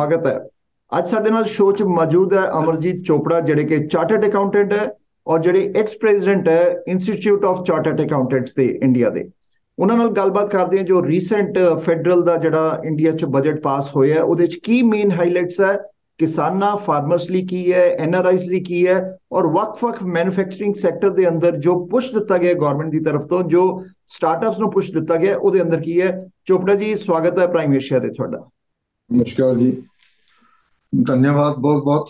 ਸਵਾਗਤ ਹੈ। ਅੱਜ ਸਾਡੇ ਨਾਲ ਸ਼ੋਅ 'ਚ ਮੌਜੂਦ ਹੈ ਅਮਰਜੀਤ ਚੋਪੜਾ, ਜਿਹੜੇ ਕਿ ਚਾਰਟਰਡ ਅਕਾਊਂਟੈਂਟ ਹੈ ਔਰ ਜਿਹੜੇ ਐਕਸ ਪ੍ਰੈਜ਼ੀਡੈਂਟ ਹੈ ਇੰਸਟੀਚਿਊਟ ਆਫ ਚਾਰਟਰਡ ਅਕਾਊਂਟੈਂਟਸ ਦੇ ਇੰਡੀਆ ਦੇ। ਉਹਨਾਂ ਨਾਲ ਗੱਲਬਾਤ ਕਰਦੇ ਹਾਂ ਜੋ ਰੀਸੈਂਟ ਫੈਡਰਲ ਦਾ ਜਿਹੜਾ ਇੰਡੀਆ 'ਚ ਬਜਟ ਪਾਸ ਹੋਇਆ, ਉਹਦੇ 'ਚ ਕੀ ਮੇਨ ਹਾਈਲਾਈਟਸ ਹੈ, ਕਿਸਾਨਾਂ ਫਾਰਮਰਸ ਲਈ ਕੀ ਹੈ, ਐਨਆਰਆਈਜ਼ ਲਈ ਕੀ ਹੈ, ਔਰ ਵੱਖ-ਵੱਖ ਮੈਨੂਫੈਕਚਰਿੰਗ ਸੈਕਟਰ ਦੇ ਅੰਦਰ ਜੋ ਪੁਸ਼ ਦਿੱਤਾ ਗਿਆ ਗਵਰਨਮੈਂਟ ਦੀ ਤਰਫ ਤੋਂ, ਜੋ ਸਟਾਰਟਅਪਸ ਨੂੰ ਪੁਸ਼ ਦਿੱਤਾ ਗਿਆ, ਉਹਦੇ ਅੰਦਰ ਕੀ ਹੈ। ਚੋਪੜਾ ਜੀ, ਸਵਾਗਤ ਹੈ ਪ੍ਰਾਈਮ ਏਸ਼ੀਆ ਤੇ ਤੁਹਾਡਾ। ਨਮਸਕਾਰ ਜੀ, ਧੰਨਵਾਦ ਬਹੁਤ ਬਹੁਤ।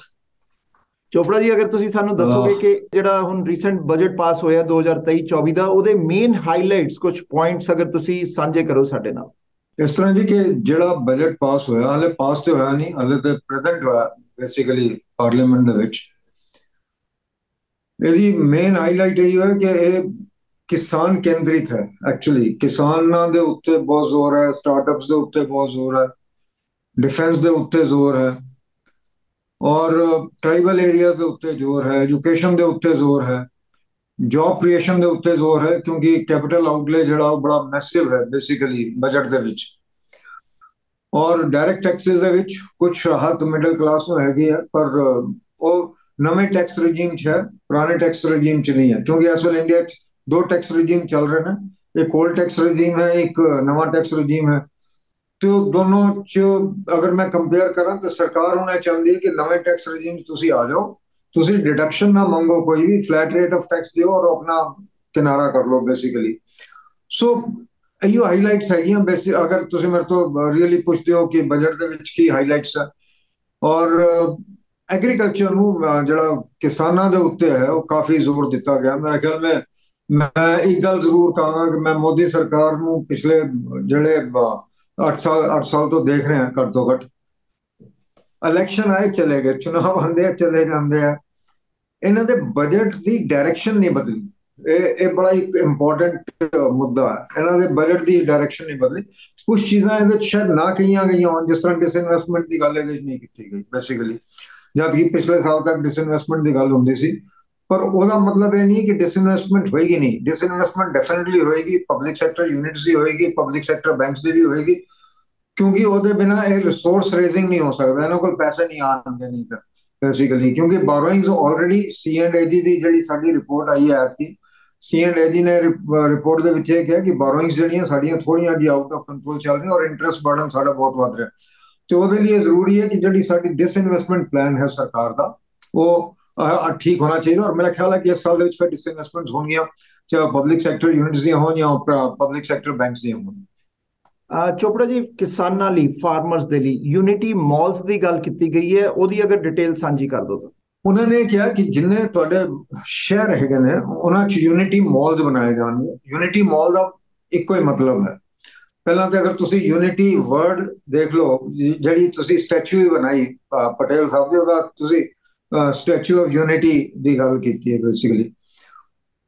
ਚੋਪੜਾ ਜੀ, ਅਗਰ ਤੁਸੀਂ ਸਾਨੂੰ ਦੱਸੋਗੇ ਕਿ ਜਿਹੜਾ ਹੁਣ ਰੀਸੈਂਟ ਬਜਟ ਪਾਸ ਹੋਇਆ 2023-24 ਦਾ, ਉਹਦੇ ਮੇਨ ਹਾਈਲਾਈਟਸ ਕੁਝ ਪੁਆਇੰਟਸ ਅਗਰ ਤੁਸੀਂ ਸਾਂਝੇ ਕਰੋ ਸਾਡੇ ਨਾਲ। ਇਸ ਤਰ੍ਹਾਂ ਜੀ ਕਿ ਜਿਹੜਾ ਬਜਟ ਪਾਸ ਹੋਇਆ, ਹਾਲੇ ਪਾਸ ਤੇ ਹੋਇਆ ਨਹੀਂ, ਹਾਲੇ ਤੇ ਪ੍ਰੈਜ਼ੈਂਟ ਹੋਇਆ ਬੇਸਿਕਲੀ ਪਾਰਲੀਮੈਂਟ ਦੇ ਵਿੱਚ। ਇਹਦੀ ਮੇਨ ਹਾਈਲਾਈਟ ਇਹ ਹੈ ਕਿ ਇਹ ਕਿਸਾਨ ਕੇਂਦਰਿਤ ਹੈ। ਐਕਚੁਅਲੀ ਕਿਸਾਨਾਂ ਦੇ ਉੱਤੇ ਬਹੁਤ ਜ਼ੋਰ ਹੈ, ਸਟਾਰਟਅਪਸ ਦੇ ਉੱਤੇ ਬਹੁਤ ਜ਼ੋਰ ਹੈ, डिफेंस के उत्ते जोर है और ट्राइबल एरिया के उत्ते जोर है, एजुकेशन के उत्ते जोर है, जॉब क्रिएशन के उत्ते जोर है, क्योंकि कैपिटल आउटले जो बड़ा मैसिव है बेसिकली बजट के विच। और डायरेक्ट टैक्सेस के विच कुछ राहत मिडल क्लास में हैगी है, पर वो नवे टैक्स रजीम है, पुराने टैक्स रजीम च नहीं है, क्योंकि इस वेले इंडिया दो टैक्स रजीम चल रहे हैं। एक ओल्ड टैक्स रजीम है, एक नवा टैक्स रजीम है। तो दोनों च अगर मैं कंपेयर करा तो सरकार होना चाहती है कि नवे टैक्स रजीम तुसी आ जाओ, तुसी डिडक्शन ना मांगो, कोई भी फ्लैट रेट ऑफ टैक्स दियो और अपना किनारा कर लो बेसिकली। सो यो हाईलाइट्स हैगियां बेसिक। अगर तुसी मेरे तो रियली पूछते हो कि बजट दे विच की हाईलाइट्स है, और एग्रीकल्चर नू जिहड़ा किसानां दे उत्ते है वो काफी जोर दिता गया। मेरे ख्याल में मैं एक गल जरूर कहांगा कि मैं मोदी सरकार नू पिछले जिहड़े 8 साल तो देख रहे हैं, घट तो घट इलेक्शन आए चले गए, चुनाव आंदे चले जाते हैं, इन्हां दे बजट की डायरेक्शन नहीं बदली। ये बड़ा एक इंपॉर्टेंट मुद्दा है, इन्हां दे बजट की डायरेक्शन नहीं बदली। कुछ चीज़ां इहदे शायद ना कहियां गई होण, जिस तरह डिसइन्वेस्टमेंट की गल इहदे नहीं की गई बेसिकली, जबकि पिछले साल तक डिसइन्वेस्टमेंट की गल होंदी सी। पर ਉਹਦਾ मतलब ये नहीं कि डिसइन्वेस्टमेंट होएगी नहीं, डिसइन्वेस्टमेंट डेफिनेटली होएगी, पब्लिक सेक्टर यूनिट्स की होएगी, पब्लिक सेक्टर बैंक्स की भी होएगी, क्योंकि ਉਹਦੇ बिना ये रिसोर्स रेजिंग नहीं हो सकता, ਇਹਨਾਂ ਕੋਲ पैसे नहीं आएंगे नहीं तो बेसिकली, क्योंकि बोरोइंग्स ऑलरेडी C&AG ਦੀ ਜਿਹੜੀ ਸਾਡੀ ਰਿਪੋर्ट आई है ਐਤਕੀ, C&AG ਨੇ ਰਿਪੋर्ट ਦੇ ਵਿੱਚ ਇਹ ਕਿਹਾ ਕਿ बोरोइंग्स ਜਿਹੜੀਆਂ ਸਾਡੀਆਂ ਥੋੜੀਆਂ ਜੀ ਆਊਟ ਆਫ ਕੰਟਰੋਲ ਚੱਲ ਰਹੀਆਂ ਔਰ ਇੰਟਰਸਟ ਬਰਡਨ ਸਾਡਾ ਬਹੁਤ ਵੱਧ ਰਿਹਾ। ਤੇ ਉਹਦੇ ਲਈ ਜ਼ਰੂਰੀ ਹੈ ਕਿ ਜਿਹੜੀ ਸਾਡੀ ਡਿਸਇਨਵੈਸਟਮੈਂਟ ਪਲਾਨ ਹੈ ਸਰਕਾਰ ਦਾ, ਉਹ ठीक होना चाहिए। और मेरा ख्याल है कि इस साल ਦੇ ਵਿੱਚ ਫਿਰ ਡਿਸਇਨਵੈਸਟਮੈਂਟ ਹੋਣਗੀਆਂ, ਚਾਹੇ ਪਬਲਿਕ ਸੈਕਟਰ ਯੂਨਿਟਸ ਦੀਆਂ ਹੋਣ ਜਾਂ ਪਬਲਿਕ ਸੈਕਟਰ ਬੈਂਕਸ ਦੀਆਂ ਹੋਣ। ਚੋਪੜਾ ਜੀ, ਕਿਸਾਨਾਂ ਲਈ, ਫਾਰਮਰਸ ਦੇ ਲਈ ਯੂਨਿਟੀ ਮਾਲਸ ਦੀ ਗੱਲ ਕੀਤੀ ਗਈ ਹੈ, ਉਹਦੀ ਅਗਰ ਡਿਟੇਲ ਸਾਂਝੀ ਕਰ ਦਿਓ। ਉਹਨਾਂ ਨੇ ਕਿਹਾ ਕਿ ਜਿੰਨੇ ਤੁਹਾਡੇ ਸ਼ਹਿਰ ਹੈਗੇ ਨੇ ਉਹਨਾਂ 'ਚ ਯੂਨਿਟੀ ਮਾਲਸ ਬਣਾਏ ਜਾਣਗੇ। ਯੂਨਿਟੀ ਮਾਲ ਦਾ ਇੱਕੋ ਹੀ ਮਤਲਬ ਹੈ। ਪਹਿਲਾਂ ਤਾਂ ਅਗਰ ਤੁਸੀਂ ਯੂਨਿਟੀ ਵਰਡ ਦੇਖ ਲਓ, ਜਿਹੜੀ ਤੁਸੀਂ ਸਟੈਚੂ ਹੀ ਬਣਾਈ ਪਟੇਲ ਸਾਹਿਬ ਦੀ, ਉਹਦਾ ਤੁਸੀਂ ਸਟੈਚੂ ਆਫ ਯੂਨਿਟੀ ਦੀ ਗੱਲ ਕੀਤੀ ਹੈ ਬੇਸਿਕਲੀ।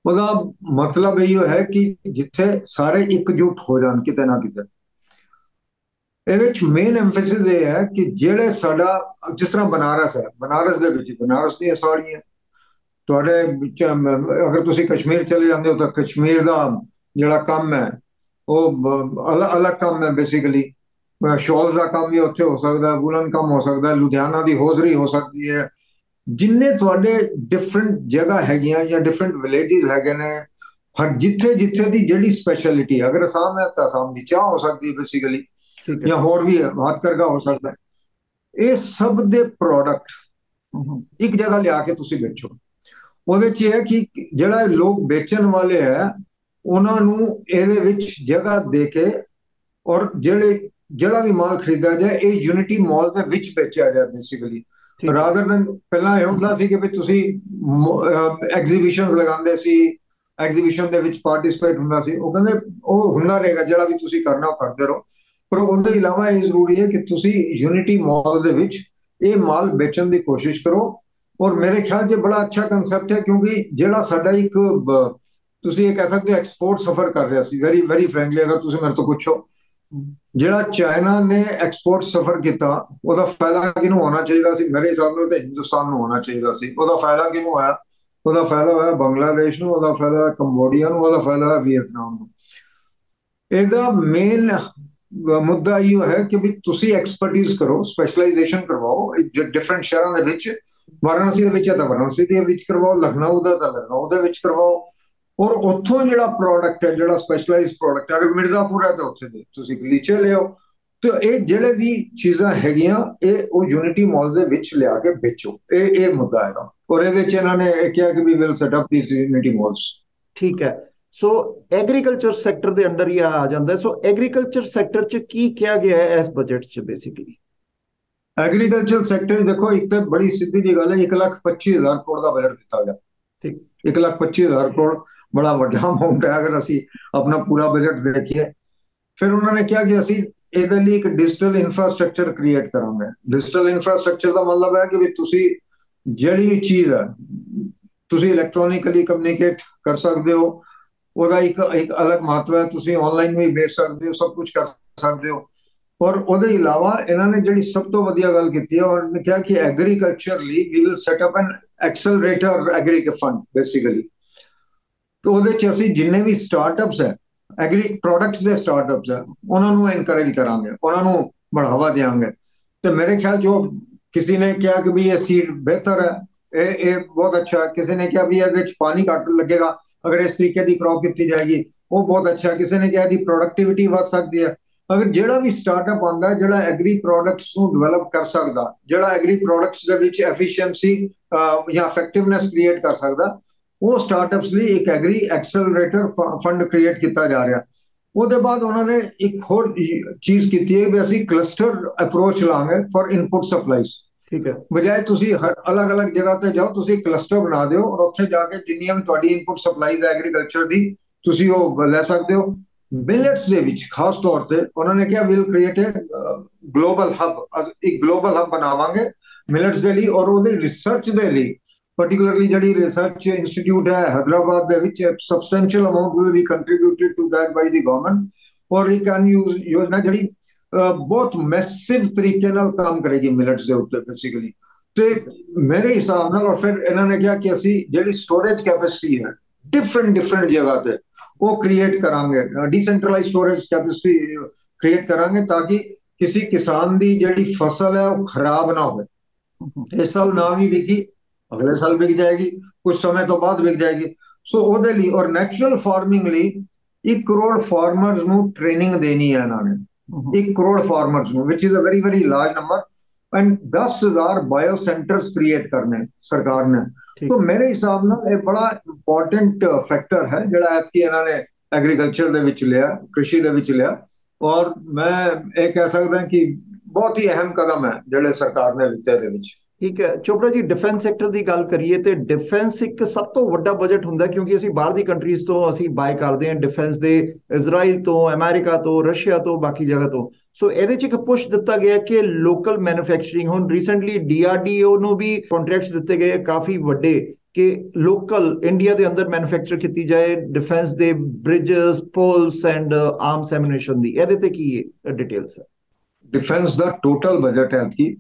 ਉਹਦਾ ਮਤਲਬ ਇਹੋ ਹੈ ਕਿ ਜਿੱਥੇ ਸਾਰੇ ਇਕਜੁੱਟ ਹੋ ਜਾਣ ਕਿਤੇ ਨਾ ਕਿਤੇ। ਇਹਦੇ ਚ ਮੇਨ ਐਮਫੈਸਿਸ ਇਹ ਹੈ ਕਿ ਜਿਹੜੇ ਸਾਡਾ, ਜਿਸ ਤਰ੍ਹਾਂ ਬਨਾਰਸ ਹੈ, ਬਨਾਰਸ ਦੇ ਵਿੱਚ ਬਨਾਰਸ ਦੀਆਂ ਸਾੜੀਆਂ, ਤੁਹਾਡੇ ਵਿੱਚ ਅਗਰ ਤੁਸੀਂ ਕਸ਼ਮੀਰ ਚਲੇ ਜਾਂਦੇ ਹੋ ਤਾਂ ਕਸ਼ਮੀਰ ਦਾ ਜਿਹੜਾ ਕੰਮ ਹੈ ਉਹ ਅਲੱਗ ਕੰਮ ਹੈ ਬੇਸਿਕਲੀ। ਸ਼ਾਲਸ ਦਾ ਕੰਮ ਵੀ ਉੱਥੇ ਹੋ ਸਕਦਾ, ਵੂਲਨ ਕੰਮ ਹੋ ਸਕਦਾ, ਲੁਧਿਆਣਾ ਦੀ ਹੋਜ਼ਰੀ ਹੋ ਸਕਦੀ ਹੈ। ਜਿੰਨੇ ਤੁਹਾਡੇ ਡਿਫਰੈਂਟ ਜਗ੍ਹਾ ਹੈਗੀਆਂ ਜਾਂ ਡਿਫਰੈਂਟ ਵਿਲੇजेस ਹੈਗੇ ਨੇ, ਹਰ ਜਿੱਥੇ ਜਿੱਥੇ ਦੀ ਜਿਹੜੀ ਸਪੈਸ਼ਲਿਟੀ, ਅਗਰ ਅਸਾਮ ਹੈ ਤਾਂ ਅਸਾਮ ਦੀ ਚਾਹ ਹੋ ਸਕਦੀ ਹੈ ਬੇਸਿਕਲੀ, ਜਾਂ ਹੋਰ ਵੀ ਹੱਥਕਰਘਾ ਹੋ ਸਕਦਾ। ਇਹ ਸਭ ਦੇ ਪ੍ਰੋਡਕਟ ਇੱਕ ਜਗ੍ਹਾ ਲਿਆ ਕੇ ਤੁਸੀਂ ਵੇਚੋ। ਉਹਦੇ 'ਚ ਇਹ ਹੈ ਕਿ ਜਿਹੜਾ ਲੋਕ ਵੇਚਣ ਵਾਲੇ ਹੈ ਉਹਨਾਂ ਨੂੰ ਇਹਦੇ ਵਿੱਚ ਜਗ੍ਹਾ ਦੇ ਕੇ, ਔਰ ਜਿਹੜਾ ਵੀ ਮਾਲ ਖਰੀਦਿਆ ਜਾਏ ਇਹ ਯੂਨਿਟੀ ਮਾਲ ਦੇ ਵਿੱਚ ਵੇਚਿਆ ਜਾਏ ਬੇਸਿਕਲੀ, ਰਾਦਰ ਦੈਨ ਪਹਿਲਾਂ ਇਹ ਹੁੰਦਾ ਸੀ ਕਿ ਵੀ ਤੁਸੀਂ ਐਗਜ਼ੀਬਿਸ਼ਨਸ ਲਗਾਉਂਦੇ ਸੀ, ਐਗਜ਼ੀਬਿਸ਼ਨ ਦੇ ਵਿੱਚ ਪਾਰਟਿਸਿਪੇਟ ਹੁੰਦਾ ਸੀ। ਉਹ ਕਹਿੰਦੇ ਉਹ ਹੁੰਦਾ ਰਹੇਗਾ, ਜਿਹੜਾ ਵੀ ਤੁਸੀਂ ਕਰਨਾ ਉਹ ਕਰਦੇ ਰਹੋ, ਪਰ ਉਹਦੇ ਇਲਾਵਾ ਇਹ ਜ਼ਰੂਰੀ ਹੈ ਕਿ ਤੁਸੀਂ ਯੂਨਿਟੀ ਮਾਲ ਦੇ ਵਿੱਚ ਇਹ ਮਾਲ ਵੇਚਣ ਦੀ ਕੋਸ਼ਿਸ਼ ਕਰੋ। ਔਰ ਮੇਰੇ ਖਿਆਲ 'ਚ ਬੜਾ ਅੱਛਾ ਕੰਸੈਪਟ ਹੈ, ਕਿਉਂਕਿ ਜਿਹੜਾ ਸਾਡਾ ਇੱਕ ਤੁਸੀਂ ਇਹ ਕਹਿ ਸਕਦੇ ਹੋ ਐਕਸਪੋਰਟ ਸਫਰ ਕਰ ਰਿਹਾ ਸੀ, ਵੈਰੀ ਵੈਰੀ ਫਰੈਂਕਲੀ ਅਗਰ ਤੁਸੀਂ ਮੇਰੇ ਤੋਂ ਪੁੱਛੋ, ਜਿਹੜਾ ਚਾਈਨਾ ਨੇ ਐਕਸਪੋਰਟ ਸਫਰ ਕੀਤਾ ਉਹਦਾ ਫਾਇਦਾ ਕਿਹਨੂੰ ਹੋਣਾ ਚਾਹੀਦਾ ਸੀ? ਮੇਰੇ ਹਿਸਾਬ ਨਾਲ ਤਾਂ ਹਿੰਦੁਸਤਾਨ ਨੂੰ ਹੋਣਾ ਚਾਹੀਦਾ ਸੀ। ਉਹਦਾ ਫਾਇਦਾ ਕਿਹਨੂੰ ਹੋਇਆ? ਉਹਦਾ ਫਾਇਦਾ ਹੋਇਆ ਬੰਗਲਾਦੇਸ਼ ਨੂੰ, ਉਹਦਾ ਫਾਇਦਾ ਕੰਬੋਡੀਆ ਨੂੰ, ਉਹਦਾ ਫਾਇਦਾ ਹੋਇਆ ਵੀਅਤਨਾਮ ਨੂੰ। ਇਹਦਾ ਮੇਨ ਮੁੱਦਾ ਇਹ ਹੈ ਕਿ ਵੀ ਤੁਸੀਂ ਐਕਸਪਰਟਿਜ਼ ਕਰੋ, ਸਪੈਸ਼ਲਾਈਜੇਸ਼ਨ ਕਰਵਾਓ ਡਿਫਰੈਂਟ ਸ਼ਹਿਰਾਂ ਦੇ ਵਿੱਚ। ਵਾਰਾਣਸੀ ਦੇ ਵਿੱਚ ਹੈ ਤਾਂ ਵਾਰਾਣਸੀ ਦੇ ਵਿੱਚ ਕਰਵਾਓ, ਲਖਨਊ ਦਾ ਤਾਂ ਲਖਨਊ ਦੇ ਵਿੱਚ ਕਰਵਾਓ। ਔਰ ਉੱਥੋਂ ਜਿਹੜਾ ਪ੍ਰੋਡਕਟ ਹੈ, ਜਿਹੜਾ ਸਪੈਸ਼ਲਾਈਜ਼ਡ ਪ੍ਰੋਡਕਟ, ਅਗਰ ਮਿਰਜ਼ਾਪੁਰ ਹੈ ਤਾਂ ਉੱਥੇ ਦੇ ਤੁਸੀਂ ਗਲੀਚੇ ਲਿਆਓ। ਤੇ ਇਹ ਜਿਹੜੇ ਵੀ ਚੀਜ਼ਾਂ ਹੈਗੀਆਂ ਇਹ ਉਹ ਯੂਨਿਟੀ ਮਾਲ ਦੇ ਵਿੱਚ ਲਿਆ ਕੇ ਵੇਚੋ, ਇਹ ਮੁੱਦਾ ਹੈਗਾ। ਔਰ ਇਹਦੇ ਚ ਇਹਨਾਂ ਨੇ ਇਹ ਕਿਹਾ ਕਿ we will set up these unity malls. ਠੀਕ ਹੈ। ਸੋ ਐਗਰੀਕਲਚਰ ਸੈਕਟਰ ਦੇ ਅੰਡਰ ਹੀ ਆ ਜਾਂਦਾ। ਸੋ ਐਗਰੀਕਲਚਰ ਸੈਕਟਰ ਚ ਕੀ ਕਿਹਾ ਗਿਆ ਹੈ ਇਸ ਬਜਟ ਚ ਬੇਸਿਕਲੀ? ਐਗਰੀਕਲਚਰ ਸੈਕਟਰ ਦੇਖੋ, ਇੱਕ ਤਾਂ ਬੜੀ ਸਿੱਧੀ ਜੀ ਗੱਲ ਹੈ, 1,25,000 ਕਰੋੜ ਦਾ ਬਜਟ ਦਿੱਤਾ ਗਿਆ। ਠੀਕ। 1,25,000 ਕਰੋੜ ਬੜਾ ਵੱਡਾ ਅਮਾਉਂਟ ਹੈ ਅਗਰ ਅਸੀਂ ਆਪਣਾ ਪੂਰਾ ਬਜਟ ਦੇਖੀਏ। ਫਿਰ ਉਹਨਾਂ ਨੇ ਕਿਹਾ ਕਿ ਅਸੀਂ ਇਹਦੇ ਲਈ ਇੱਕ ਡਿਜੀਟਲ ਇਨਫਰਾਸਟ੍ਰਕਚਰ ਕ੍ਰੀਏਟ ਕਰਾਂਗੇ। ਡਿਜੀਟਲ ਇਨਫਰਾਸਟ੍ਰਕਚਰ ਦਾ ਮਤਲਬ ਹੈ ਕਿ ਵੀ ਤੁਸੀਂ ਜਿਹੜੀ ਵੀ ਚੀਜ਼ ਹੈ ਤੁਸੀਂ ਇਲੈਕਟ੍ਰੋਨਿਕਲੀ ਕਮਿਊਨੀਕੇਟ ਕਰ ਸਕਦੇ ਹੋ, ਉਹਦਾ ਇੱਕ ਅਲੱਗ ਮਹੱਤਵ ਹੈ। ਤੁਸੀਂ ਆਨਲਾਈਨ ਵੀ ਵੇਚ ਸਕਦੇ ਹੋ, ਸਭ ਕੁਝ ਕਰ ਸਕਦੇ ਹੋ। ਔਰ ਉਹਦੇ ਇਲਾਵਾ ਇਹਨਾਂ ਨੇ ਜਿਹੜੀ ਸਭ ਤੋਂ ਵਧੀਆ ਗੱਲ ਕੀਤੀ ਹੈ, ਉਹਨੇ ਕਿਹਾ ਕਿ ਐਗਰੀਕਲਚਰ ਲਈ ਵੀ will set up an accelerator agri fund basically. ਤੇ ਉਹਦੇ ਚ ਅਸੀਂ ਜਿੰਨੇ ਵੀ ਸਟਾਰਟਅਪਸ ਹੈ, ਐਗਰੀ ਪ੍ਰੋਡਕਟਸ ਦੇ ਸਟਾਰਟਅਪਸ ਹੈ, ਉਹਨਾਂ ਨੂੰ ਐਨਕਰੇਜ ਕਰਾਂਗੇ, ਉਹਨਾਂ ਨੂੰ बढ़ावा देंगे। तो मेरे ख्याल जो किसी ने किया कि भी ये सीड बेहतर है, ये बहुत अच्छा है। किसी ने किया भी ये पानी घट लगेगा अगर इस तरीके की क्रॉप की जाएगी, वो बहुत अच्छा है। किसी ने किया जी प्रोडक्टिविटी बढ़ सकती है। अगर ਜਿਹੜਾ ਵੀ ਸਟਾਰਟਅਪ ਆਉਂਦਾ ਹੈ ਜਿਹੜਾ ਐਗਰੀ ਪ੍ਰੋਡਕਟਸ ਨੂੰ ਡਿਵੈਲਪ ਕਰ ਸਕਦਾ, ਜਿਹੜਾ ਐਗਰੀ ਪ੍ਰੋਡਕਟਸ ਦੇ ਵਿੱਚ ਐਫੀਸ਼ੀਐਂਸੀ ਜਾਂ ਇਫੈਕਟਿਵਨੈਸ ਕ੍ਰੀਏਟ ਕਰ ਸਕਦਾ, ਉਹ ਸਟਾਰਟਅਪਸ ਲਈ ਇੱਕ ਐਗਰੀ ਐਕਸਲਰੇਟਰ ਫੰਡ ਕ੍ਰੀਏਟ ਕੀਤਾ ਜਾ ਰਿਹਾ। ਉਹਦੇ ਬਾਅਦ ਉਹਨਾਂ ਨੇ ਇੱਕ ਹੋਰ ਚੀਜ਼ ਕੀਤੀ ਹੈ ਵੀ ਅਸੀਂ ਕਲਸਟਰ ਅਪਰੋਚ ਲਾਂਗੇ ਫॉर ਇਨਪੁਟ ਸਪਲਾਈਜ਼। ਠੀਕ ਹੈ। ਬਜਾਏ ਤੁਸੀਂ ਹਰ ਅਲੱਗ-ਅਲੱਗ ਜਗ੍ਹਾ ਤੇ ਜਾਓ, ਤੁਸੀਂ ਕਲਸਟਰ ਬਣਾ ਦਿਓ ਔਰ ਉੱਥੇ ਜਾ ਕੇ ਜਿੰਨੀਆਂ ਵੀ ਤੁਹਾਡੀ ਇਨਪੁਟ ਸਪਲਾਈਜ਼ ਹੈ ਐਗਰੀਕਲਚਰ ਦੀ, ਤੁਸੀਂ ਉਹ ਲੈ ਸਕਦੇ ਹੋ। ਮਿਲਟਸ ਦੇ ਵਿੱਚ ਖਾਸ ਤੌਰ ਤੇ ਉਹਨਾਂ ਨੇ ਕਿਹਾ ਵਿਲ ਕ੍ਰੀਏਟ ਅ ਗਲੋਬਲ ਹੱਬ, ਇੱਕ ਗਲੋਬਲ ਹੱਬ ਬਣਾਵਾਂਗੇ ਮਿਲਟਸ ਦੇ ਲਈ। ਔਰ ਉਹਦੇ ਰਿਸਰਚ ਦੇ ਲਈ particularly ਜਿਹੜੀ ਰਿਸਰਚ ਇੰਸਟੀਚਿਊਟ ਹੈ ਹੈਦਰਾਬਾਦ ਦੇ ਵਿੱਚ, substantial amount will be contributed to that by the government. ਔਰ ਇੱਕ ਅਨਯੂਜ਼ ਯੋਜਨਾ ਜਿਹੜੀ ਬਹੁਤ ਮੈਸਿਵ ਤਰੀਕੇ ਨਾਲ ਕੰਮ ਕਰੇਗੀ ਮਿਲਟਸ ਦੇ ਉੱਤੇ ਬੇਸਿਕਲੀ। ਤੇ ਮੇਰੇ ਹਿਸਾਬ ਨਾਲ, ਔਰ ਫਿਰ ਇਹਨਾਂ ਨੇ ਕਿਹਾ ਕਿ ਅਸੀਂ ਜਿਹੜੀ ਸਟੋਰੇਜ ਕੈਪੈਸਿਟੀ ਹੈ ਡਿਫਰੈਂਟ ਜਗ੍ਹਾ ਤੇ ਉਹ ਕ੍ਰੀਏਟ ਕਰਾਂਗੇ, ਡੀਸੈਂਟਰਲਾਈਜ਼ ਸਟੋਰੇਜ ਕੈਪੈਸਿਟੀ ਕ੍ਰੀਏਟ ਕਰਾਂਗੇ ਤਾਂ ਕਿ ਕਿਸੇ ਕਿਸਾਨ ਦੀ ਜਿਹੜੀ ਫਸਲ ਹੈ ਉਹ ਖਰਾਬ ਨਾ ਹੋਵੇ। ਇਸ ਸਾਲ ਨਾ ਵੀ ਵਿਕੀ, ਅਗਲੇ ਸਾਲ ਵਿਕ ਜਾਏਗੀ, ਕੁਝ ਸਮੇਂ ਤੋਂ ਬਾਅਦ ਵਿਕ ਜਾਏਗੀ। ਸੋ ਉਹਦੇ ਲਈ ਔਰ ਨੈਚੁਰਲ ਫਾਰਮਿੰਗ ਲਈ 1 ਕਰੋੜ ਫਾਰਮਰਸ ਨੂੰ ਟ੍ਰੇਨਿੰਗ ਦੇਣੀ ਹੈ ਇਹਨਾਂ ਨੇ। 1 ਕਰੋੜ ਫਾਰਮਰਸ ਨੂੰ, which is a very large number. And 10,000 bio centres create करने सरकार ने। तो मेरे हिसाब ਨਾਲ ਇਹ ਬੜਾ ਇੰਪੋਰਟੈਂਟ ਫੈਕਟਰ ਹੈ ਜਿਹੜਾ ਐਤਕੀ ਇਹਨਾਂ ਨੇ ਐਗਰੀਕਲਚਰ ਦੇ ਵਿੱਚ ਲਿਆ, ਕ੍ਰਿਸ਼ੀ ਦੇ ਵਿੱਚ ਲਿਆ। ਔਰ ਮੈਂ ਇਹ ਕਹਿ ਸਕਦਾ ਕਿ ਬਹੁਤ ਹੀ ਅਹਿਮ ਕਦਮ ਹੈ ਜਿਹੜੇ ਸਰਕਾਰ ਨੇ ਲਿੱਤੇ ਦੇ ਵਿੱਚ। ਠੀਕ ਹੈ ਚੋਪੜਾ ਜੀ, ਡਿਫੈਂਸ ਸੈਕਟਰ ਦੀ ਗੱਲ ਕਰੀਏ ਤੇ ਡਿਫੈਂਸ ਇੱਕ ਸਭ ਤੋਂ ਵੱਡਾ ਬਜਟ ਹੁੰਦਾ ਕਿਉਂਕਿ ਅਸੀਂ ਬਾਹਰ ਦੀ ਕੰਟਰੀਜ਼ ਤੋਂ ਅਸੀਂ ਬਾਏ ਕਰਦੇ ਹਾਂ ਡਿਫੈਂਸ ਦੇ, ਇਜ਼ਰਾਈਲ ਤੋਂ, ਅਮਰੀਕਾ ਤੋਂ, ਰਸ਼ੀਆ ਤੋਂ, ਬਾਕੀ ਜਗ੍ਹਾ ਤੋਂ। ਸੋ ਇਹਦੇ 'ਚ ਇੱਕ ਪੁਸ਼ ਦਿੱਤਾ ਗਿਆ ਕਿ ਲੋਕਲ ਮੈਨੂਫੈਕਚਰਿੰਗ, ਹੁਣ ਰੀਸੈਂਟਲੀ DRDO ਨੂੰ ਵੀ ਕੰਟਰੈਕਟਸ ਦਿੱਤੇ ਗਏ ਕਾਫੀ ਵੱਡੇ ਕਿ ਲੋਕਲ ਇੰਡੀਆ ਦੇ ਅੰਦਰ ਮੈਨੂਫੈਕਚਰ ਕੀਤੀ ਜਾਏ ਡਿਫੈਂਸ ਦੇ ਬ੍ਰਿਜਸ, ਪੋਲਸ ਐਂਡ ਆਰਮਸ ਐਮੂਨੇਸ਼ਨ ਦੀ। ਇਹਦੇ ਤੇ ਕੀ ਡਿਟੇਲਸ ਹੈ? डिफेंस ਦਾ ਟੋਟਲ ਬਜਟ ਹੈ ਕਿ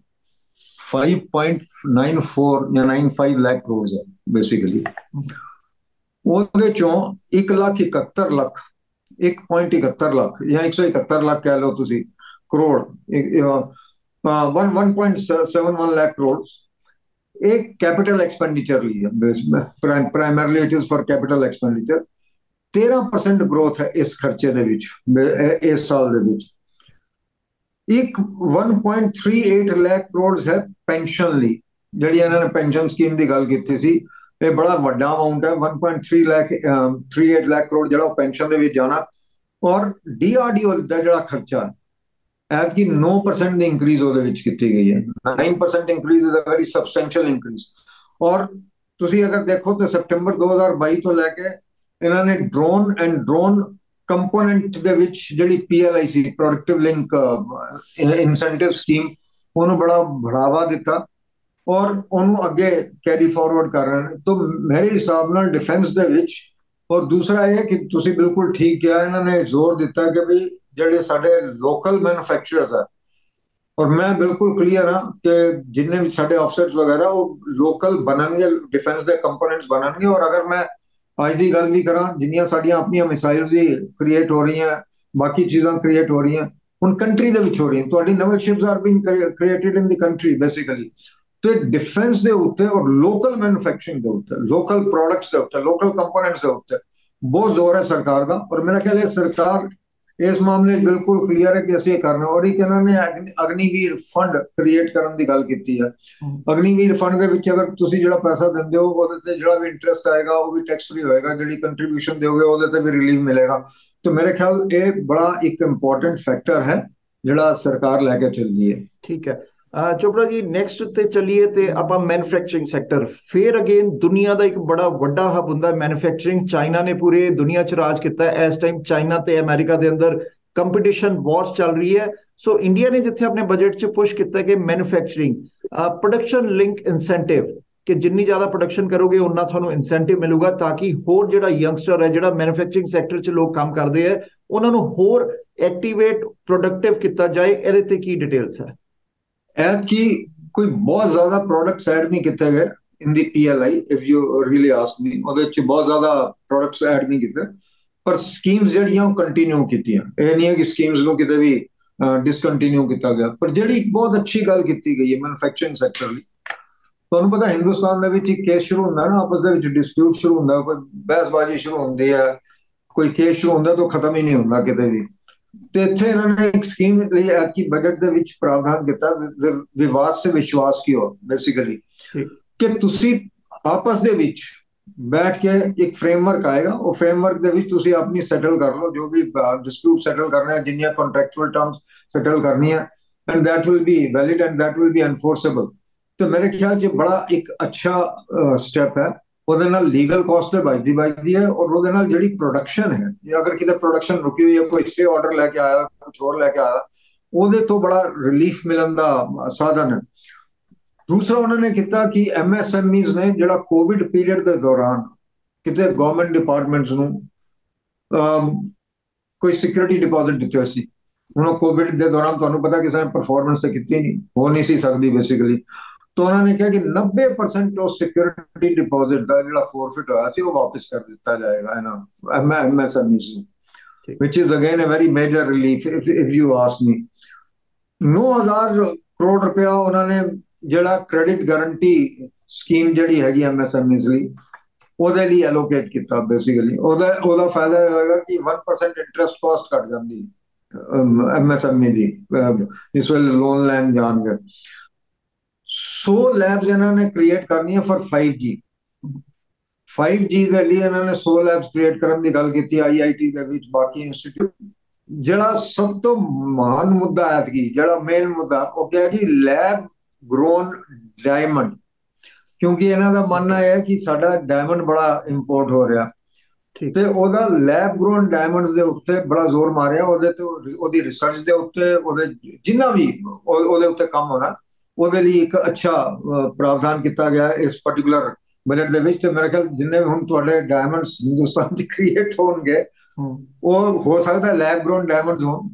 5.94 ਜਾਂ 95 ਲੱਖ ਕਰੋੜ ਹੈ ਬੇਸਿਕਲੀ। ਉਹਦੇ ਚੋਂ 1,71 ਲੱਖ 1.71 ਲੱਖ ਜਾਂ 171 ਲੱਖ ਕਹਿ ਲਓ ਤੁਸੀਂ ਕਰੋੜ, 1.71 ਲੱਖ ਕਰੋੜ एक कैपिटल एक्सपेंडिचर ली है। Primarily it is for capital expenditure. 13% growth है इस खर्चे दे विच इस साल दे विच। एक 1.38 लाख करोड़ है पेंशन ली, ਜਿਹੜੀ ਇਹਨਾਂ ਨੇ ਪੈਨਸ਼ਨ ਸਕੀਮ ਦੀ ਗੱਲ ਕੀਤੀ ਸੀ। ਇਹ ਬੜਾ ਵੱਡਾ ਅਮਾਉਂਟ ਹੈ, 1.38 ਲੱਖ ਕਰੋੜ ਜਿਹੜਾ ਉਹ ਪੈਨਸ਼ਨ ਦੇ ਵਿੱਚ ਜਾਣਾ। ਔਰ DRDO ਦਾ ਜਿਹੜਾ ਖਰਚਾ ਐਤਕੀ 9% ਦੀ ਇੰਕਰੀਜ਼ ਉਹਦੇ ਵਿੱਚ ਕੀਤੀ ਗਈ ਹੈ। 9% increase is a very substantial increase. ਔਰ ਤੁਸੀਂ ਅਗਰ ਦੇਖੋ ਤਾਂ ਸਤੰਬਰ 2022 ਤੋਂ ਲੈ ਕੇ ਇਹਨਾਂ ਨੇ ਡਰੋਨ ਐਂਡ ਡਰੋਨ ਕੰਪੋਨੈਂਟ ਦੇ ਵਿੱਚ ਜਿਹੜੀ PLIC productive link incentive scheme, ਉਹਨੂੰ ਬੜਾ बढ़ावा ਦਿੱਤਾ ਔਰ ਉਹਨੂੰ ਅੱਗੇ ਕੈਰੀ ਫਾਰਵਰਡ ਕਰ ਰਹੇ ਨੇ। ਤਾਂ ਮੇਰੇ ਹਿਸਾਬ ਨਾਲ ਡਿਫੈਂਸ ਦੇ ਵਿੱਚ, ਔਰ ਦੂਸਰਾ ਇਹ ਕਿ ਤੁਸੀਂ ਬਿਲਕੁਲ ਠੀਕ ਕਿਹਾ, ਇਹਨਾਂ ਨੇ ਜ਼ੋਰ ਦਿੱਤਾ ਕਿ ਵੀ ਜਿਹੜੇ ਸਾਡੇ ਲੋਕਲ ਮੈਨੂਫੈਕਚਰਰਸ ਆ, ਔਰ ਮੈਂ ਬਿਲਕੁਲ ਕਲੀਅਰ ਹਾਂ ਕਿ ਜਿੰਨੇ ਵੀ ਸਾਡੇ ਆਫਸੈਟਸ ਵਗੈਰਾ ਉਹ ਲੋਕਲ ਬਣਨਗੇ, ਡਿਫੈਂਸ ਦੇ ਕੰਪੋਨੈਂਟਸ ਬਣਨਗੇ। ਔਰ ਅਗਰ ਮੈਂ ਅੱਜ ਦੀ ਗੱਲ ਵੀ ਕਰਾਂ, ਜਿੰਨੀਆਂ ਸਾਡੀਆਂ ਆਪਣੀਆਂ ਮਿਸਾਈਲਸ ਵੀ ਕ੍ਰੀਏਟ ਹੋ ਰਹੀਆਂ, ਬਾਕੀ ਚੀਜ਼ਾਂ ਕ੍ਰੀਏਟ ਹੋ ਰਹੀਆਂ, ਹੁਣ ਕੰਟਰੀ ਦੇ ਵਿੱਚ ਹੋ ਰਹੀਆਂ, ਤੁਹਾਡੀ naval ships are being created in the country basically. ਤੇ ਡਿਫੈਂਸ ਦੇ ਉੱਤੇ ਔਰ ਲੋਕਲ ਮੈਨੂਫੈਕਚਰਿੰਗ ਦੇ ਉੱਤੇ, ਲੋਕਲ ਪ੍ਰੋਡਕਟਸ ਦੇ ਉੱਤੇ, ਲੋਕਲ ਕੰਪੋਨੈਂਟਸ ਦੇ ਉੱਤੇ ਬਹੁਤ ਜ਼ੋਰ ਹੈ ਸਰਕਾਰ ਦਾ। ਔਰ ਮੇਰਾ ਖਿਆਲ ਹੈ ਸਰਕਾਰ ਇਸ ਮਾਮਲੇ 'ਚ ਬਿਲਕੁਲ ਕਲੀਅਰ ਹੈ ਕਿ ਅਸੀਂ ਇਹ ਕਰਨਾ। ਔਰ ਇੱਕ ਇਹਨਾਂ ਨੇ ਅਗਨੀਵੀਰ ਫੰਡ ਕ੍ਰੀਏਟ ਕਰਨ ਦੀ ਗੱਲ ਕੀਤੀ ਹੈ। ਅਗਨੀਵੀਰ ਫੰਡ ਦੇ ਵਿੱਚ ਅਗਰ ਤੁਸੀਂ ਜਿਹੜਾ ਪੈਸਾ ਦਿੰਦੇ ਹੋ ਉਹਦੇ ਤੇ ਜਿਹੜਾ ਵੀ ਇੰਟਰਸਟ ਆਏਗਾ ਉਹ ਵੀ ਟੈਕਸ ਫ੍ਰੀ ਹੋਏਗਾ, ਜਿਹੜੀ ਕੰਟਰੀਬਿਊਸ਼ਨ ਦਿਓਗੇ ਉਹਦੇ ਤੇ ਵੀ ਰਿਲੀਫ ਮਿਲੇਗਾ। ਤੇ ਮੇਰੇ ਖਿਆਲ ਇਹ ਬੜਾ ਇੱਕ ਇੰਪੋਰਟੈਂਟ ਫੈਕਟਰ ਹੈ ਜਿਹੜਾ ਸਰਕਾਰ ਲੈ ਕੇ ਚੱਲਦੀ ਹੈ। ਠੀਕ ਹੈ ਚੋਪੜਾ ਜੀ, ਨੈਕਸਟ ਤੇ ਚੱਲੀਏ ਤੇ ਆਪਾਂ ਮੈਨੂਫੈਕਚਰਿੰਗ ਸੈਕਟਰ। ਫੇਰ ਅਗੇਨ ਦੁਨੀਆ ਦਾ ਇੱਕ ਬੜਾ ਵੱਡਾ ਹਬ ਹੁੰਦਾ ਮੈਨੂਫੈਕਚਰਿੰਗ। ਚਾਈਨਾ ਨੇ ਪੂਰੇ ਦੁਨੀਆ 'ਚ ਰਾਜ ਕੀਤਾ ਹੈ ਇਸ ਟਾਈਮ। ਚਾਈਨਾ ਤੇ ਅਮਰੀਕਾ ਦੇ ਅੰਦਰ ਕੰਪੀਟੀਸ਼ਨ ਵਾਰਸ ਚੱਲ ਰਹੀ ਹੈ। ਸੋ ਇੰਡੀਆ ਨੇ ਜਿੱਥੇ ਆਪਣੇ ਬਜਟ 'ਚ ਪੁਸ਼ ਕੀਤਾ ਕਿ ਮੈਨੂਫੈਕਚਰਿੰਗ ਪ੍ਰੋਡਕਸ਼ਨ ਲਿੰਕ ਇਨਸੈਂਟਿਵ, ਕਿ ਜਿੰਨੀ ਜ਼ਿਆਦਾ ਪ੍ਰੋਡਕਸ਼ਨ ਕਰੋਗੇ ਉਨਾ ਤੁਹਾਨੂੰ ਇਨਸੈਂਟਿਵ ਮਿਲੂਗਾ, ਤਾਂ ਕਿ ਹੋਰ ਜਿਹੜਾ ਯੰਗਸਟਰ ਹੈ, ਜਿਹੜਾ ਮੈਨੂਫੈਕਚਰਿੰਗ ਸੈਕਟਰ 'ਚ ਲੋਕ ਕੰਮ ਕਰਦੇ ਹੈ, ਉਹਨਾਂ ਨੂੰ ਹੋਰ ਐਕਟੀਵੇਟ ਪ੍ਰੋਡਕਟਿਵ ਕੀਤਾ ਜਾਏ। ਇਹਦੇ ਤੇ ਕੀ ਡਿਟੇਲਸ ਹੈ? ਐਤਕੀ ਕੋਈ ਬਹੁਤ ਜ਼ਿਆਦਾ ਪ੍ਰੋਡਕਟਸ ਐਡ ਨਹੀਂ ਕੀਤੇ ਗਏ in the PLI, if you really ask me. ਉਹਦੇ ਵਿੱਚ ਬਹੁਤ ਜ਼ਿਆਦਾ ਪ੍ਰੋਡਕਟਸ ਐਡ ਨਹੀਂ ਕੀਤੇ, ਪਰ ਸਕੀਮਸ ਜਿਹੜੀਆਂ ਉਹ ਕੰਟੀਨਿਊ ਕੀਤੀਆਂ। ਇਹ ਨਹੀਂ ਹੈ ਕਿ ਸਕੀਮਸ ਨੂੰ ਕਿਤੇ ਵੀ ਡਿਸਕੰਟੀਨਿਊ ਕੀਤਾ ਗਿਆ। ਪਰ ਜਿਹੜੀ ਬਹੁਤ ਅੱਛੀ ਗੱਲ ਕੀਤੀ ਗਈ ਹੈ ਮੈਨੂਫੈਕਚਰਿੰਗ ਸੈਕਟਰ ਲਈ, ਤੁਹਾਨੂੰ ਪਤਾ ਹਿੰਦੁਸਤਾਨ ਦੇ ਵਿੱਚ ਇੱਕ ਕੇਸ ਸ਼ੁਰੂ ਹੁੰਦਾ ਨਾ, ਆਪਸ ਦੇ ਵਿੱਚ ਡਿਸਪਿਊਟ ਸ਼ੁਰੂ ਹੁੰਦਾ, ਕੋਈ ਬਹਿਸਬਾਜ਼ੀ ਸ਼ੁਰੂ ਹੁੰਦੀ ਹੈ, ਕੋਈ ਕੇਸ ਸ਼ੁਰੂ ਹੁੰਦਾ ਤਾਂ ਖਤਮ ਹੀ ਨਹੀਂ ਹੁੰਦਾ ਕਿਤੇ ਵੀ। ਤੇ ਇੱਥੇ ਇਹਨਾਂ ਨੇ ਇੱਕ ਸਕੀਮ ਲਈ ਐਤਕੀ ਬਜਟ ਦੇ ਵਿੱਚ ਪ੍ਰਾਵਧਾਨ ਕੀਤਾ, ਵਿਵਾਦ ਸੇ ਵਿਸ਼ਵਾਸ ਕੀ ਹੋ, ਬੇਸਿਕਲੀ ਕਿ ਤੁਸੀਂ ਆਪਸ ਦੇ ਵਿੱਚ ਬੈਠ ਕੇ ਇੱਕ ਫਰੇਮਵਰਕ ਆਏਗਾ, ਉਹ ਫਰੇਮਵਰਕ ਦੇ ਵਿੱਚ ਤੁਸੀਂ ਆਪਣੀ ਸੈਟਲ ਕਰ ਲਓ ਜੋ ਵੀ ਡਿਸਪਿਊਟ ਸੈਟਲ ਕਰਨਾ ਹੈ, ਜਿੰਨੀਆਂ ਕੰਟਰੈਕਚੁਅਲ ਟਰਮਸ ਸੈਟਲ ਕਰਨੀਆਂ, and that will be valid and that will be enforceable. ਤੇ ਮੇਰੇ ਖਿਆਲ 'ਚ ਬੜਾ ਇੱਕ ਅੱਛਾ ਸਟੈਪ ਹੈ। ਉਹਦੇ ਨਾਲ ਲੀਗਲ ਕਾਸਟ ਤੇ ਬਚਦੀ ਹੈ, ਔਰ ਉਹਦੇ ਨਾਲ ਜਿਹੜੀ ਪ੍ਰੋਡਕਸ਼ਨ ਹੈ, ਜੇ ਅਗਰ ਕਿਤੇ ਪ੍ਰੋਡਕਸ਼ਨ ਰੁਕੀ ਹੋਈ ਹੈ, ਕੋਈ ਸਟੇ ਆਰਡਰ ਲੈ ਕੇ ਆਇਆ, ਕੁਝ ਹੋਰ ਲੈ ਕੇ ਆਇਆ, ਉਹਦੇ ਤੋਂ ਬੜਾ ਰਿਲੀਫ ਮਿਲਣ ਦਾ ਸਾਧਨ ਹੈ। ਦੂਸਰਾ ਉਹਨਾਂ ਨੇ ਕੀਤਾ ਕਿ ਐਮਐਸਐਮਈਜ਼ ਨੇ ਜਿਹੜਾ ਕੋਵਿਡ ਪੀਰੀਅਡ ਦੇ ਦੌਰਾਨ ਕਿਤੇ ਗਵਰਨਮੈਂਟ ਡਿਪਾਰਟਮੈਂਟਸ ਨੂੰ ਕੋਈ ਸਿਕਿਉਰਿਟੀ ਡਿਪੋਜ਼ਿਟ ਦਿੱਤੇ ਹੋਏ ਸੀ। ਹੁਣ ਉਹ ਕੋਵਿਡ ਦੇ ਦੌਰਾਨ ਤੁਹਾਨੂੰ ਪਤਾ ਕਿਸੇ ਨੇ ਪਰਫਾਰਮੈਂਸ ਤਾਂ ਕੀਤੀ ਨਹੀਂ, ਹੋ ਨਹੀਂ ਸੀ ਸਕਦੀ ਬੇਸਿਕਲੀ। ਤਾਂ ਉਹਨਾਂ ਨੇ ਕਿਹਾ ਕਿ 90% ਉਹ ਸਿਕਿਉਰਿਟੀ ਡਿਪੋਜ਼ਿਟ ਦਾ ਜਿਹੜਾ ਫੋਰਫਿਟ ਹੋਇਆ ਸੀ ਉਹ ਵਾਪਸ ਕਰ ਦਿੱਤਾ ਜਾਏਗਾ ਇਹਨਾਂ ਐਮਐਸਐਮਈਜ਼ ਨੂੰ, which is again a very major relief if you ask me। 9,000 crore ਰੁਪਇਆ ਉਹਨਾਂ ਨੇ ਜਿਹੜਾ ਕ੍ਰੈਡਿਟ ਗਾਰੰਟੀ ਸਕੀਮ ਜਿਹੜੀ ਹੈਗੀ ਐਮਐਸਐਮਈਜ਼ ਲਈ, ਉਹਦੇ ਲਈ ਐਲੋਕੇਟ ਕੀਤਾ ਬੇਸਿਕਲੀ। ਉਹਦਾ ਫਾਇਦਾ ਹੋਏਗਾ ਕਿ 1% ਇੰਟਰਸਟ ਕਾਸਟ ਘਟ ਜਾਂਦੀ ਐਮਐਸਐਮਈ ਦੀ, ਇਸ ਵੇਲੇ ਲੋਨ ਲੈਣ ਜਾਣਗੇ। 100 ਲੈਬਸ ਇਹਨਾਂ ਨੇ ਕ੍ਰੀਏਟ ਕਰਨੀਆਂ ਫॉर 5G। 5G ਦੇ ਲਈ ਇਹਨਾਂ ਨੇ 100 ਲੈਬਸ ਕ੍ਰੀਏਟ ਕਰਨ ਦੀ ਗੱਲ ਕੀਤੀ ਆਈਆਈਟੀ ਦੇ ਵਿੱਚ, ਬਾਕੀ ਇੰਸਟੀਚਿਊਟ। ਜਿਹੜਾ ਸਭ ਤੋਂ ਮਹਾਨ ਮੁੱਦਾ ਹੈ ਕਿ ਜਿਹੜਾ ਮੇਨ ਮੁੱਦਾ ਉਹ ਕਿਹਾ ਜੀ ਲੈਬ ਗਰੋਨ ਡਾਇਮੰਡ, ਕਿਉਂਕਿ ਇਹਨਾਂ ਦਾ ਮੰਨਣਾ ਹੈ ਕਿ ਸਾਡਾ ਡਾਇਮੰਡ ਬੜਾ ਇੰਪੋਰਟ ਹੋ ਰਿਹਾ, ਤੇ ਉਹਦਾ ਲੈਬ ਗਰੋਨ ਡਾਇਮੰਡਸ ਦੇ ਉੱਤੇ ਬੜਾ ਜ਼ੋਰ ਮਾਰਿਆ। ਉਹਦੇ ਤੇ ਉਹਦੀ ਰਿਸਰਚ ਦੇ ਉੱਤੇ, ਉਹਦੇ ਜਿੰਨਾ ਵੀ ਉਹਦੇ ਉੱਤੇ ਕੰਮ ਹੋਣਾ, ਉਹਦੇ ਲਈ ਇੱਕ ਅੱਛਾ ਪ੍ਰਾਵਧਾਨ ਕੀਤਾ ਗਿਆ ਇਸ ਪਾਰਟਿਕੂਲਰ ਬਜਟ ਦੇ ਵਿੱਚ। ਤੇ ਮੇਰੇ ਖਿਆਲ ਜਿੰਨੇ ਹੁਣ ਤੁਹਾਡੇ ਡਾਇਮੰਡਸ ਹਿੰਦੁਸਤਾਨ 'ਚ ਕ੍ਰੀਏਟ ਹੋਣਗੇ ਉਹ ਹੋ ਸਕਦਾ ਲੈਬ ਗਰੋਨ ਡਾਇਮੰਡਸ ਹੋਣ।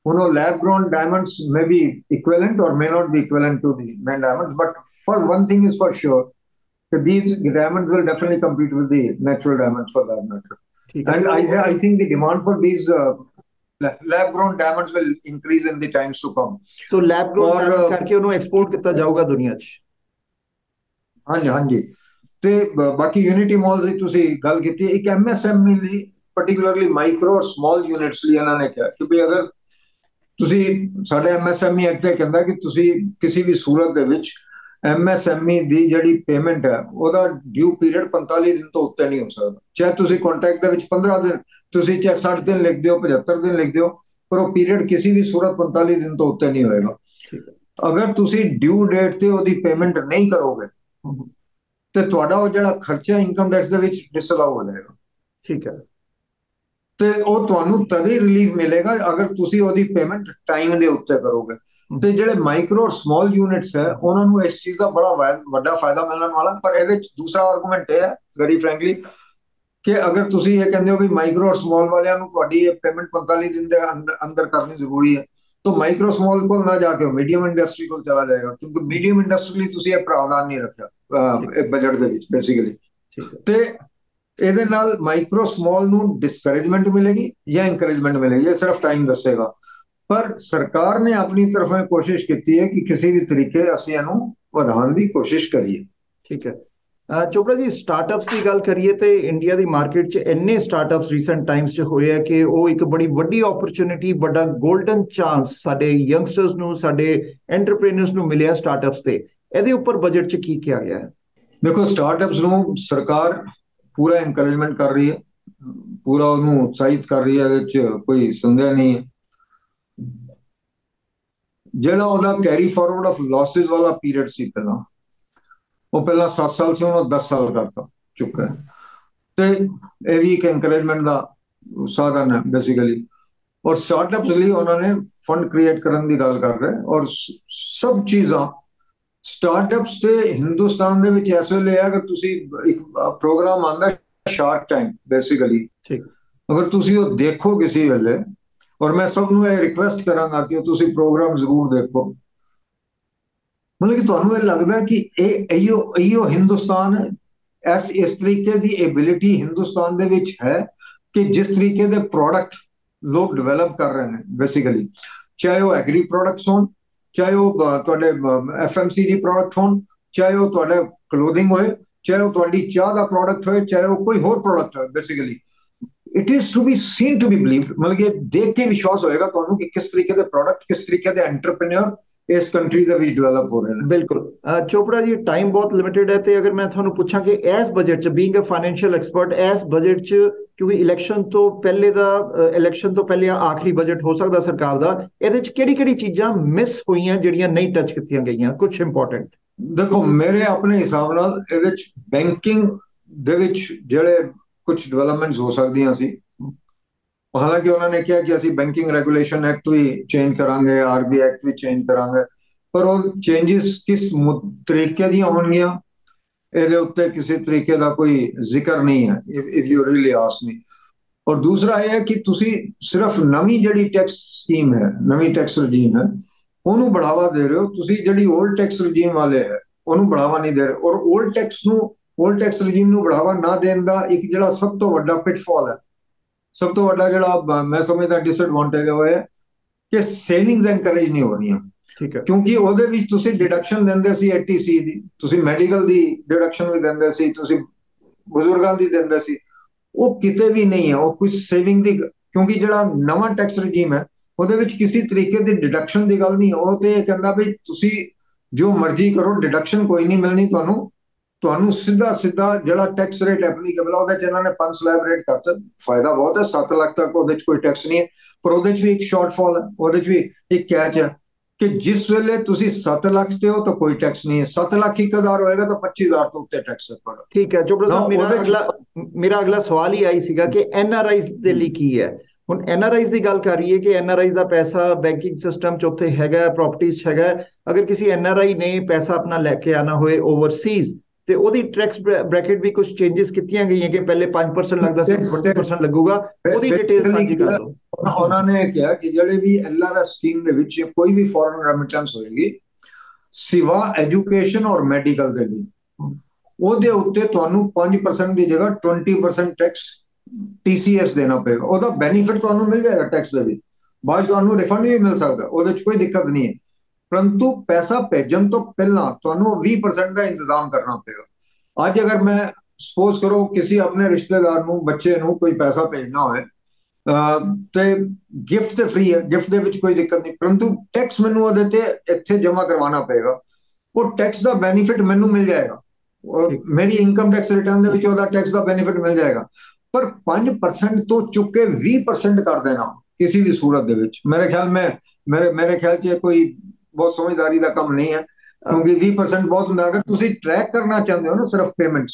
ਹੁਣ ਉਹ lab grown diamonds may be equivalent or may not be equivalent to the main diamonds, but for one thing is for sure that these diamonds will definitely compete with the natural diamonds for that matter. And I think the demand for these lab grown diamonds will increase in the times to come. So lab grown diamonds ਕਰਕੇ ਉਹਨੂੰ export ਕੀਤਾ ਜਾਊਗਾ ਦੁਨੀਆ 'ਚ। ਹਾਂਜੀ। ਤੇ ਬਾਕੀ unity ਮਾਲਸ ਦੀ ਤੁਸੀਂ ਗੱਲ ਕੀਤੀ, ਇੱਕ ਐਮਐਸਐਮਈ ਲਈ ਪਾਰਟਿਕੂਲਰਲੀ ਮਾਈਕਰੋ ਔਰ ਸਮਾਲ ਯੂਨਿਟਸ ਲਈ ਇਹਨਾਂ ਨੇ ਕਿਹਾ ਕਿ ਵੀ ਅਗਰ ਤੁਸੀਂ, ਸਾਡੇ ਐਮਐਸਐਮਈ ਐਕਟ ਇਹ ਕਹਿੰਦਾ ਕਿ ਤੁਸੀਂ ਕਿਸੇ ਵੀ ਸੂਰਤ ਦੇ ਵਿੱਚ ਐਮਐਸਐਮਈ ਦੀ ਜਿਹੜੀ ਪੇਮੈਂਟ ਹੈ ਉਹਦਾ ਡਿਊ ਪੀਰੀਅਡ 45 ਦਿਨ ਤੋਂ ਉੱਤੇ ਨਹੀਂ ਹੋ ਸਕਦਾ। ਚਾਹੇ ਤੁਸੀਂ ਕੰਟਰੈਕਟ ਦੇ ਵਿੱਚ 15 ਦਿਨ, ਤੁਸੀਂ ਚਾਹੇ 60 ਦਿਨ ਲਿਖ ਦਿਓ, 75 ਦਿਨ ਲਿਖ ਦਿਓ, ਪਰ ਉਹ ਪੀਰੀਅਡ ਕਿਸੇ ਵੀ ਸੂਰਤ 45 ਦਿਨ ਤੋਂ ਉੱਤੇ ਨਹੀਂ ਹੋਏਗਾ। ਅਗਰ ਤੁਸੀਂ ਡਿਊ ਡੇਟ ਤੇ ਉਹਦੀ ਪੇਮੈਂਟ ਨਹੀਂ ਕਰੋਗੇ ਤੇ ਤੁਹਾਡਾ ਉਹ ਜਿਹੜਾ ਖਰਚਾ ਇਨਕਮ ਟੈਕਸ ਦੇ ਵਿੱਚ ਡਿਸਅਲਾਉ ਹੋ ਜਾਏਗਾ। ਠੀਕ ਹੈ। ਤੇ ਉਹ ਤੁਹਾਨੂੰ ਤਦ ਹੀ ਰਿਲੀਫ ਮਿਲੇਗਾ ਅਗਰ ਤੁਸੀਂ ਉਹਦੀ ਪੇਮੈਂਟ ਟਾਈਮ ਦੇ ਉੱਤੇ ਕਰੋਗੇ। ਤੇ ਜਿਹੜੇ ਮਾਈਕਰੋ ਔਰ ਸਮਾਲ ਯੂਨਿਟਸ ਹੈ ਉਹਨਾਂ ਨੂੰ ਇਸ ਚੀਜ਼ ਦਾ ਬੜਾ ਵੱਡਾ ਫਾਇਦਾ ਮਿਲਣ ਵਾਲਾ। ਪਰ ਇਹਦੇ ਵਿੱਚ ਦੂਸਰਾ ਆਰਗੂਮੈਂਟ ਇਹ ਹੈ ਵੈਰੀ ਫਰੈਂਕਲੀ ਕਿ ਅਗਰ ਤੁਸੀਂ ਇਹ ਕਹਿੰਦੇ ਹੋ ਵੀ ਮਾਈਕਰੋ ਔਰ ਸਮਾਲ ਵਾਲਿਆਂ ਨੂੰ ਤੁਹਾਡੀ ਇਹ ਪੇਮੈਂਟ 45 ਦਿਨ ਦੇ ਅੰਦਰ ਕਰਨੀ ਜ਼ਰੂਰੀ ਹੈ, ਤਾਂ ਮਾਈਕਰੋ ਸਮਾਲ ਕੋਲ ਨਾ ਜਾ ਕੇ ਮੀਡੀਅਮ ਇੰਡਸਟਰੀ ਕੋਲ ਚਲਾ ਜਾਏਗਾ, ਕਿਉਂਕਿ ਮੀਡੀਅਮ ਇੰਡਸਟਰੀ ਲਈ ਤੁਸੀਂ ਇਹ ਪ੍ਰਾਵਧਾਨ ਨਹੀਂ ਰੱਖਿਆ ਬਜਟ ਦੇ ਵਿੱਚ ਬੇਸਿਕਲੀ। ਤੇ ਇਹਦੇ ਨਾਲ ਮਾਈਕਰੋ ਸਮਾਲ ਨੂੰ ਡਿਸਕਰੇਜਮੈਂਟ ਮਿਲੇਗੀ ਜਾਂ ਇਨਕਰੇਜਮੈਂਟ ਮਿਲੇਗੀ, ਇਹ ਸਿਰਫ ਟਾਈਮ ਦੱਸੇਗਾ। पर सरकार ने अपनी तरफों कोशिश की है कि किसी भी तरीके ਅਸੀਂ ਇਹਨੂੰ ਵਧਾਉਣ ਦੀ ਕੋਸ਼ਿਸ਼ ਕਰੀਏ। ਠੀਕ ਹੈ। ਚੋਪੜਾ ਜੀ, ਸਟਾਰਟਅਪਸ ਦੀ ਗੱਲ ਕਰੀਏ ਤੇ ਇੰਡੀਆ ਦੀ ਮਾਰਕੀਟ 'ਚ ਇੰਨੇ ਸਟਾਰਟਅਪਸ ਰੀਸੈਂਟ ਟਾਈਮਸ 'ਚ ਹੋਏ ਆ ਕਿ ਉਹ ਇੱਕ ਬੜੀ ਵੱਡੀ ਓਪਰਚੁਨਿਟੀ, ਵੱਡਾ 골ਡਨ ਚਾਂਸ ਸਾਡੇ ਯੰਗਸਟਰਸ ਨੂੰ, ਸਾਡੇ ਐਂਟਰਪ੍ਰੀਨਰਸ ਨੂੰ ਮਿਲਿਆ ਸਟਾਰਟਅਪਸ ਤੇ। ਇਹਦੇ ਉੱਪਰ ਬਜਟ 'ਚ ਕੀ ਕਿਹਾ ਗਿਆ ਹੈ? ਦੇਖੋ, ਸਟਾਰਟਅਪਸ ਨੂੰ ਸਰਕਾਰ ਪੂਰਾ ਐਨਕਰੇਜਮੈਂਟ ਕਰ ਰਹੀ ਹੈ, ਪੂਰਾ ਉਹਨੂੰ ਉਤਸ਼ਾਹਿਤ ਕਰ ਰਹੀ ਹੈ, ਇਹਦੇ 'ਚ ਕੋਈ ਸੰਦੇਹ ਨਹੀਂ ਹੈ। ਜਿਹੜਾ ਉਹਦਾ ਕੈਰੀ ਫਾਰਵਰਡ ਆਫ ਲਾਸਿਸ ਵਾਲਾ ਪੀਰੀਅਡ ਸੀ ਪਹਿਲਾਂ, ਉਹ ਪਹਿਲਾਂ 7 ਸਾਲ ਸੀ, ਹੁਣ ਉਹ 10 ਸਾਲ ਕਰਤਾ ਚੁੱਕਾ ਹੈ। ਤੇ ਇਹ ਵੀ ਇੱਕ ਐਨਕਰੇਜਮੈਂਟ ਦਾ ਸਾਧਨ ਹੈ ਬੇਸਿਕਲੀ। ਔਰ ਸਟਾਰਟਅਪਸ ਲਈ ਉਹਨਾਂ ਨੇ ਫੰਡ ਕ੍ਰੀਏਟ ਕਰਨ ਦੀ ਗੱਲ ਕਰ ਰਹੇ। ਔਰ ਸਭ ਚੀਜ਼ਾਂ ਸਟਾਰਟਅਪਸ ਤੇ ਹਿੰਦੁਸਤਾਨ ਦੇ ਵਿੱਚ ਇਸ ਵੇਲੇ ਹੈ, ਅਗਰ ਤੁਸੀਂ ਇੱਕ ਪ੍ਰੋਗਰਾਮ ਆਉਂਦਾ ਸ਼ਾਰਕ ਟੈਂਕ ਬੇਸਿਕਲੀ, ਅਗਰ ਤੁਸੀਂ ਉਹ ਦੇਖੋ ਕਿਸੇ ਵੇਲੇ, ਔਰ ਮੈਂ ਸਭ ਨੂੰ ਇਹ ਰਿਕੁਐਸਟ ਕਰਾਂਗਾ ਕਿ ਤੁਸੀਂ ਪ੍ਰੋਗਰਾਮ ਜ਼ਰੂਰ ਦੇਖੋ, ਮਤਲਬ ਕਿ ਤੁਹਾਨੂੰ ਇਹ ਲੱਗਦਾ ਕਿ ਇਹੋ ਹਿੰਦੁਸਤਾਨ ਇਸ ਤਰੀਕੇ ਦੀ ਐਬਿਲਿਟੀ ਹਿੰਦੁਸਤਾਨ ਦੇ ਵਿੱਚ ਹੈ ਕਿ ਜਿਸ ਤਰੀਕੇ ਦੇ ਪ੍ਰੋਡਕਟ ਲੋਕ ਡਿਵੈਲਪ ਕਰ ਰਹੇ ਨੇ ਬੇਸਿਕਲੀ, ਚਾਹੇ ਉਹ ਐਗਰੀ ਪ੍ਰੋਡਕਟਸ ਹੋਣ, ਚਾਹੇ ਉਹ ਤੁਹਾਡੇ FMCG ਪ੍ਰੋਡਕਟ ਹੋਣ, ਚਾਹੇ ਉਹ ਤੁਹਾਡਾ ਕਲੋਥਿੰਗ ਹੋਏ, ਚਾਹੇ ਉਹ ਤੁਹਾਡੀ ਚਾਹ ਦਾ ਪ੍ਰੋਡਕਟ ਹੋਏ, ਚਾਹੇ ਉਹ ਕੋਈ ਹੋਰ ਪ੍ਰੋਡਕਟ ਹੋਏ, basically it is to be seen to be believed. ਮਤਲਬ ਕਿ ਦੇਖ ਕੇ ਵਿਸ਼ਵਾਸ ਹੋਏਗਾ ਤੁਹਾਨੂੰ ਕਿ ਕਿਸ ਤਰੀਕੇ ਦੇ ਪ੍ਰੋਡਕਟ, ਕਿਸ ਤਰੀਕੇ ਦੇ ਐਂਟਰਪ੍ਰੀਨਿਓਰ ਇਸ ਕੰਟਰੀ ਦੇ ਵਿੱਚ ਡਿਵੈਲਪ ਹੋ ਰਹੇ ਨੇ। ਬਿਲਕੁਲ। ਚੋਪੜਾ ਜੀ, ਟਾਈਮ ਬਹੁਤ ਲਿਮਿਟਿਡ ਹੈ ਤੇ ਅਗਰ ਮੈਂ ਤੁਹਾਨੂੰ ਪੁੱਛਾਂ ਕਿ ਇਸ ਬਜਟ 'ਚ, ਬੀਇੰਗ ਅ ਫਾਈਨੈਂਸ਼ੀਅਲ ਐਕਸਪਰਟ, ਇਸ ਬਜਟ 'ਚ, ਕਿਉਂਕਿ ਇਲੈਕਸ਼ਨ ਤੋਂ ਪਹਿਲੇ ਆਖਰੀ ਬਜਟ ਹੋ ਸਕਦਾ ਸਰਕਾਰ ਦਾ, ਇਹਦੇ 'ਚ ਕਿਹੜੀ ਚੀਜ਼ਾਂ ਮਿਸ ਹੋਈਆਂ ਜਿਹੜੀਆਂ ਨਹੀਂ ਟੱਚ ਕੀਤੀਆਂ ਗਈਆਂ, ਕੁਝ ਇੰਪੋਰਟੈਂਟ? ਦੇਖੋ, ਮੇਰੇ ਆਪਣੇ ਹਿਸਾਬ ਨਾਲ ਇਹਦੇ ਵਿੱਚ ਬੈਂਕਿੰਗ ਦੇ ਵਿੱਚ ਜਿਹੜੇ ਕੁਝ ਡਿਵੈਲਪਮੈਂਟਸ ਹੋ ਸਕਦੀਆਂ ਸੀ, ਹਾਲਾਂਕਿ ਉਹਨਾਂ ਨੇ ਕਿਹਾ ਕਿ ਅਸੀਂ ਬੈਂਕਿੰਗ ਰੈਗੂਲੇਸ਼ਨ ਐਕਟ ਵੀ ਚੇਂਜ ਕਰਾਂਗੇ, RBI ਐਕਟ ਵੀ ਚੇਂਜ ਕਰਾਂਗੇ, ਪਰ ਉਹ ਚੇਂਜਸ ਕਿਸ ਤਰੀਕੇ ਦੀਆਂ ਹੋਣਗੀਆਂ ਇਹਦੇ ਉੱਤੇ ਕਿਸੇ ਤਰੀਕੇ ਦਾ ਕੋਈ ਜ਼ਿਕਰ ਨਹੀਂ ਹੈ, if you really ask me. ਔਰ ਦੂਸਰਾ ਇਹ ਹੈ ਕਿ ਤੁਸੀਂ ਸਿਰਫ ਨਵੀਂ ਜਿਹੜੀ ਟੈਕਸ ਸਕੀਮ ਹੈ, ਨਵੀਂ ਟੈਕਸ ਰਜੀਮ ਹੈ, ਉਹਨੂੰ ਬੜਾਵਾ ਦੇ ਰਹੇ ਹੋ ਤੁਸੀਂ। ਜਿਹੜੀ 올ਡ ਟੈਕਸ ਰਜੀਮ ਵਾਲੇ ਹੈ ਉਹਨੂੰ ਬੜਾਵਾ ਨਹੀਂ ਦੇ ਰਹੇ। ਔਰ 올ਡ ਟੈਕਸ ਰਜੀਮ ਨੂੰ ਬੜਾਵਾ ਨਾ ਦੇਣ ਦਾ ਇੱਕ ਜਿਹੜਾ ਸਭ ਤੋਂ ਵੱਡਾ ਪਿਟਫਾਲ ਹੈ, ਸਭ ਤੋਂ ਵੱਡਾ ਜਿਹੜਾ ਮੈਂ ਸਮਝਦਾ ਡਿਸਐਡਵਾਂਟੇਜ ਹੋਇਆ ਕਿ ਸੇਵਿੰਗਸ ਐਨਕਰੇਜ ਨਹੀਂ ਹੋ ਰਹੀਆਂ। ਠੀਕ ਹੈ। ਕਿਉਂਕਿ ਉਹਦੇ ਵਿੱਚ ਤੁਸੀਂ ਡਿਡਕਸ਼ਨ ਦਿੰਦੇ ਸੀ 80C ਦੀ, ਤੁਸੀਂ ਮੈਡੀਕਲ ਦੀ ਡਿਡਕਸ਼ਨ ਵੀ ਦਿੰਦੇ ਸੀ, ਤੁਸੀਂ ਬਜ਼ੁਰਗਾਂ ਦੀ ਦਿੰਦੇ ਸੀ, ਉਹ ਕਿਤੇ ਵੀ ਨਹੀਂ ਹੈ ਉਹ ਕੁਝ ਸੇਵਿੰਗ ਦੀ। ਕਿਉਂਕਿ ਜਿਹੜਾ ਨਵਾਂ ਟੈਕਸ ਰਜੀਮ ਹੈ ਉਹਦੇ ਵਿੱਚ ਕਿਸੇ ਤਰੀਕੇ ਦੀ ਡਿਡਕਸ਼ਨ ਦੀ ਗੱਲ ਨਹੀਂ। ਉਹ ਤੇ ਇਹ ਕਹਿੰਦਾ ਵੀ ਤੁਸੀਂ ਜੋ ਮਰਜ਼ੀ ਕਰੋ, ਡਿਡਕਸ਼ਨ ਕੋਈ ਨਹੀਂ ਮਿਲਣੀ ਤੁਹਾਨੂੰ ਸਿੱਧਾ ਜਿਹੜਾ ਟੈਕਸ ਰੇਟ ਐਪਲੀਕੇਬਲ ਉਹਦੇ 'ਚ ਇਹਨਾਂ ਨੇ 5 ਸਲੈਬ ਰੇਟ ਕਰਤਾ। ਫਾਇਦਾ ਬਹੁਤ ਹੈ, 7 ਲੱਖ ਤੱਕ ਉਹਦੇ 'ਚ ਕੋਈ ਟੈਕਸ ਨਹੀਂ ਹੈ, ਪਰ ਉਹਦੇ 'ਚ ਵੀ ਇੱਕ ਸ਼ਾਰਟਫਾਲ ਹੈ, ਉਹਦੇ 'ਚ ਵੀ ਇੱਕ ਕੈਚ ਹੈ ਕਿ ਜਿਸ ਵੇਲੇ ਤੁਸੀਂ 7 ਲੱਖ ਤੇ ਹੋ ਤਾਂ ਕੋਈ ਟੈਕਸ ਨਹੀਂ ਹੈ, 7 ਲੱਖ 1,000 ਹੋਏਗਾ ਤਾਂ 25,000 ਤੋਂ ਉੱਤੇ ਟੈਕਸ ਹੈ ਤੁਹਾਡਾ। ਠੀਕ ਹੈ ਚੋਪੜਾ ਸਾਹਿਬ, ਮੇਰਾ ਅਗਲਾ ਸਵਾਲ ਹੀ ਆਈ ਸੀਗਾ ਕਿ NRIs ਦੇ ਲਈ ਕੀ ਹੈ। ਹੁਣ NRIs ਦੀ ਗੱਲ ਕਰ ਰਹੀ ਹੈ ਕਿ NRIs ਦਾ ਪੈਸਾ ਬੈਂਕਿੰਗ ਸਿਸਟਮ 'ਚ ਉੱਥੇ ਹੈਗਾ, ਪ੍ਰੋਪਰਟੀਜ਼ ਹੈਗਾ। ਅਗਰ ਕਿਸੇ NRI ਨੇ ਪੈਸਾ ਆਪਣਾ ਲੈ ਕੇ ਆਣਾ ਹੋਏ ਓਵਰਸੀਜ਼, ਤੇ ਉਹਦੀ ਟੈਕਸ ਬ੍ਰੈਕਟ ਵੀ ਕੁਝ ਚੇਂਜਸ ਕੀਤੀਆਂ ਗਈਆਂ ਕਿ ਪਹਿਲੇ 5% ਲੱਗਦਾ ਸੀ, 20% ਲੱਗੂਗਾ। ਉਹਦੀ ਡਿਟੇਲ ਸਾਂਝੀ ਕਰ ਦਿਓ। ਉਹਨਾਂ ਨੇ ਕਿਹਾ ਕਿ ਜਿਹੜੇ ਵੀ LRS ਸਕੀਮ ਦੇ ਵਿੱਚ ਕੋਈ ਵੀ ਫੋਰਨ ਰੈਮਿਟੈਂਸ ਹੋਏਗੀ ਸਿਵਾ ਐਜੂਕੇਸ਼ਨ ਔਰ ਮੈਡੀਕਲ ਦੇ ਲਈ, ਉਹਦੇ ਉੱਤੇ ਤੁਹਾਨੂੰ 5% ਦੀ ਜਗ੍ਹਾ 20% ਟੈਕਸ TCS ਦੇਣਾ ਪਏਗਾ। ਉਹਦਾ ਬੈਨੀਫਿਟ ਤੁਹਾਨੂੰ ਮਿਲ ਜਾਏਗਾ ਟੈਕਸ ਦੇ ਵਿੱਚ, ਬਾਅਦ ਤੁਹਾਨੂੰ ਰਿਫੰਡ ਵੀ ਮਿਲ ਸਕਦਾ, ਉਹਦੇ 'ਚ ਕੋਈ ਦਿੱਕਤ ਨਹੀਂ ਹੈ। ਪਰੰਤੂ ਪੈਸਾ ਭੇਜਣ ਤੋਂ ਪਹਿਲਾਂ ਤੁਹਾਨੂੰ 20% ਦਾ ਇੰਤਜ਼ਾਮ ਕਰਨਾ ਪਏਗਾ। ਅੱਜ ਅਗਰ ਮੈਂ ਸਪੋਜ਼ ਕਰੋ ਕਿਸੇ ਆਪਣੇ ਰਿਸ਼ਤੇਦਾਰ ਨੂੰ, ਬੱਚੇ ਨੂੰ ਕੋਈ ਪੈਸਾ ਭੇਜਣਾ ਹੋਏ ਤੇ ਗਿਫਟ ਤੇ ਫ੍ਰੀ ਹੈ, ਗਿਫਟ ਦੇ ਵਿੱਚ ਕੋਈ ਦਿੱਕਤ ਨਹੀਂ, ਪਰੰਤੂ ਟੈਕਸ ਮੈਨੂੰ ਉਹਦੇ ਤੇ ਇੱਥੇ ਜਮ੍ਹਾਂ ਕਰਵਾਉਣਾ ਪਏਗਾ। ਉਹ ਟੈਕਸ ਦਾ ਬੈਨੀਫਿਟ ਮੈਨੂੰ ਮਿਲ ਜਾਏਗਾ, ਮੇਰੀ ਇਨਕਮ ਟੈਕਸ ਰਿਟਰਨ ਦੇ ਵਿੱਚ ਉਹਦਾ ਟੈਕਸ ਦਾ ਬੈਨੀਫਿਟ ਮਿਲ ਜਾਏਗਾ। ਪਰ 5% ਤੋਂ ਚੁੱਕ ਕੇ 20% ਕਰ ਦੇਣਾ ਕਿਸੇ ਵੀ ਸੂਰਤ ਦੇ ਵਿੱਚ ਮੇਰੇ ਖਿਆਲ 'ਚ ਕੋਈ ਬਹੁਤ ਸਮਝਦਾਰੀ ਦਾ ਕੰਮ ਨਹੀਂ ਹੈ, ਕਿਉਂਕਿ 20% ਬਹੁਤ ਹੁੰਦਾ। ਅਗਰ ਤੁਸੀਂ ਟਰੈਕ ਕਰਨਾ ਚਾਹੁੰਦੇ ਹੋ ਨਾ ਸਿਰਫ ਪੇਮੈਂਟਸ,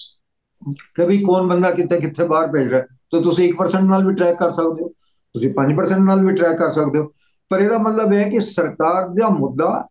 ਕਿ ਵੀ ਕੌਣ ਬੰਦਾ ਕਿੱਥੇ ਬਾਹਰ ਭੇਜ ਰਿਹਾ, ਤਾਂ ਤੁਸੀਂ 1% ਨਾਲ ਵੀ ਟਰੈਕ ਕਰ ਸਕਦੇ ਹੋ, ਤੁਸੀਂ 5% ਨਾਲ ਵੀ ਟਰੈਕ ਕਰ ਸਕਦੇ ਹੋ। ਪਰ ਇਹਦਾ ਮਤਲਬ ਹੈ ਕਿ ਸਰਕਾਰ ਦਾ ਮੁੱਦਾ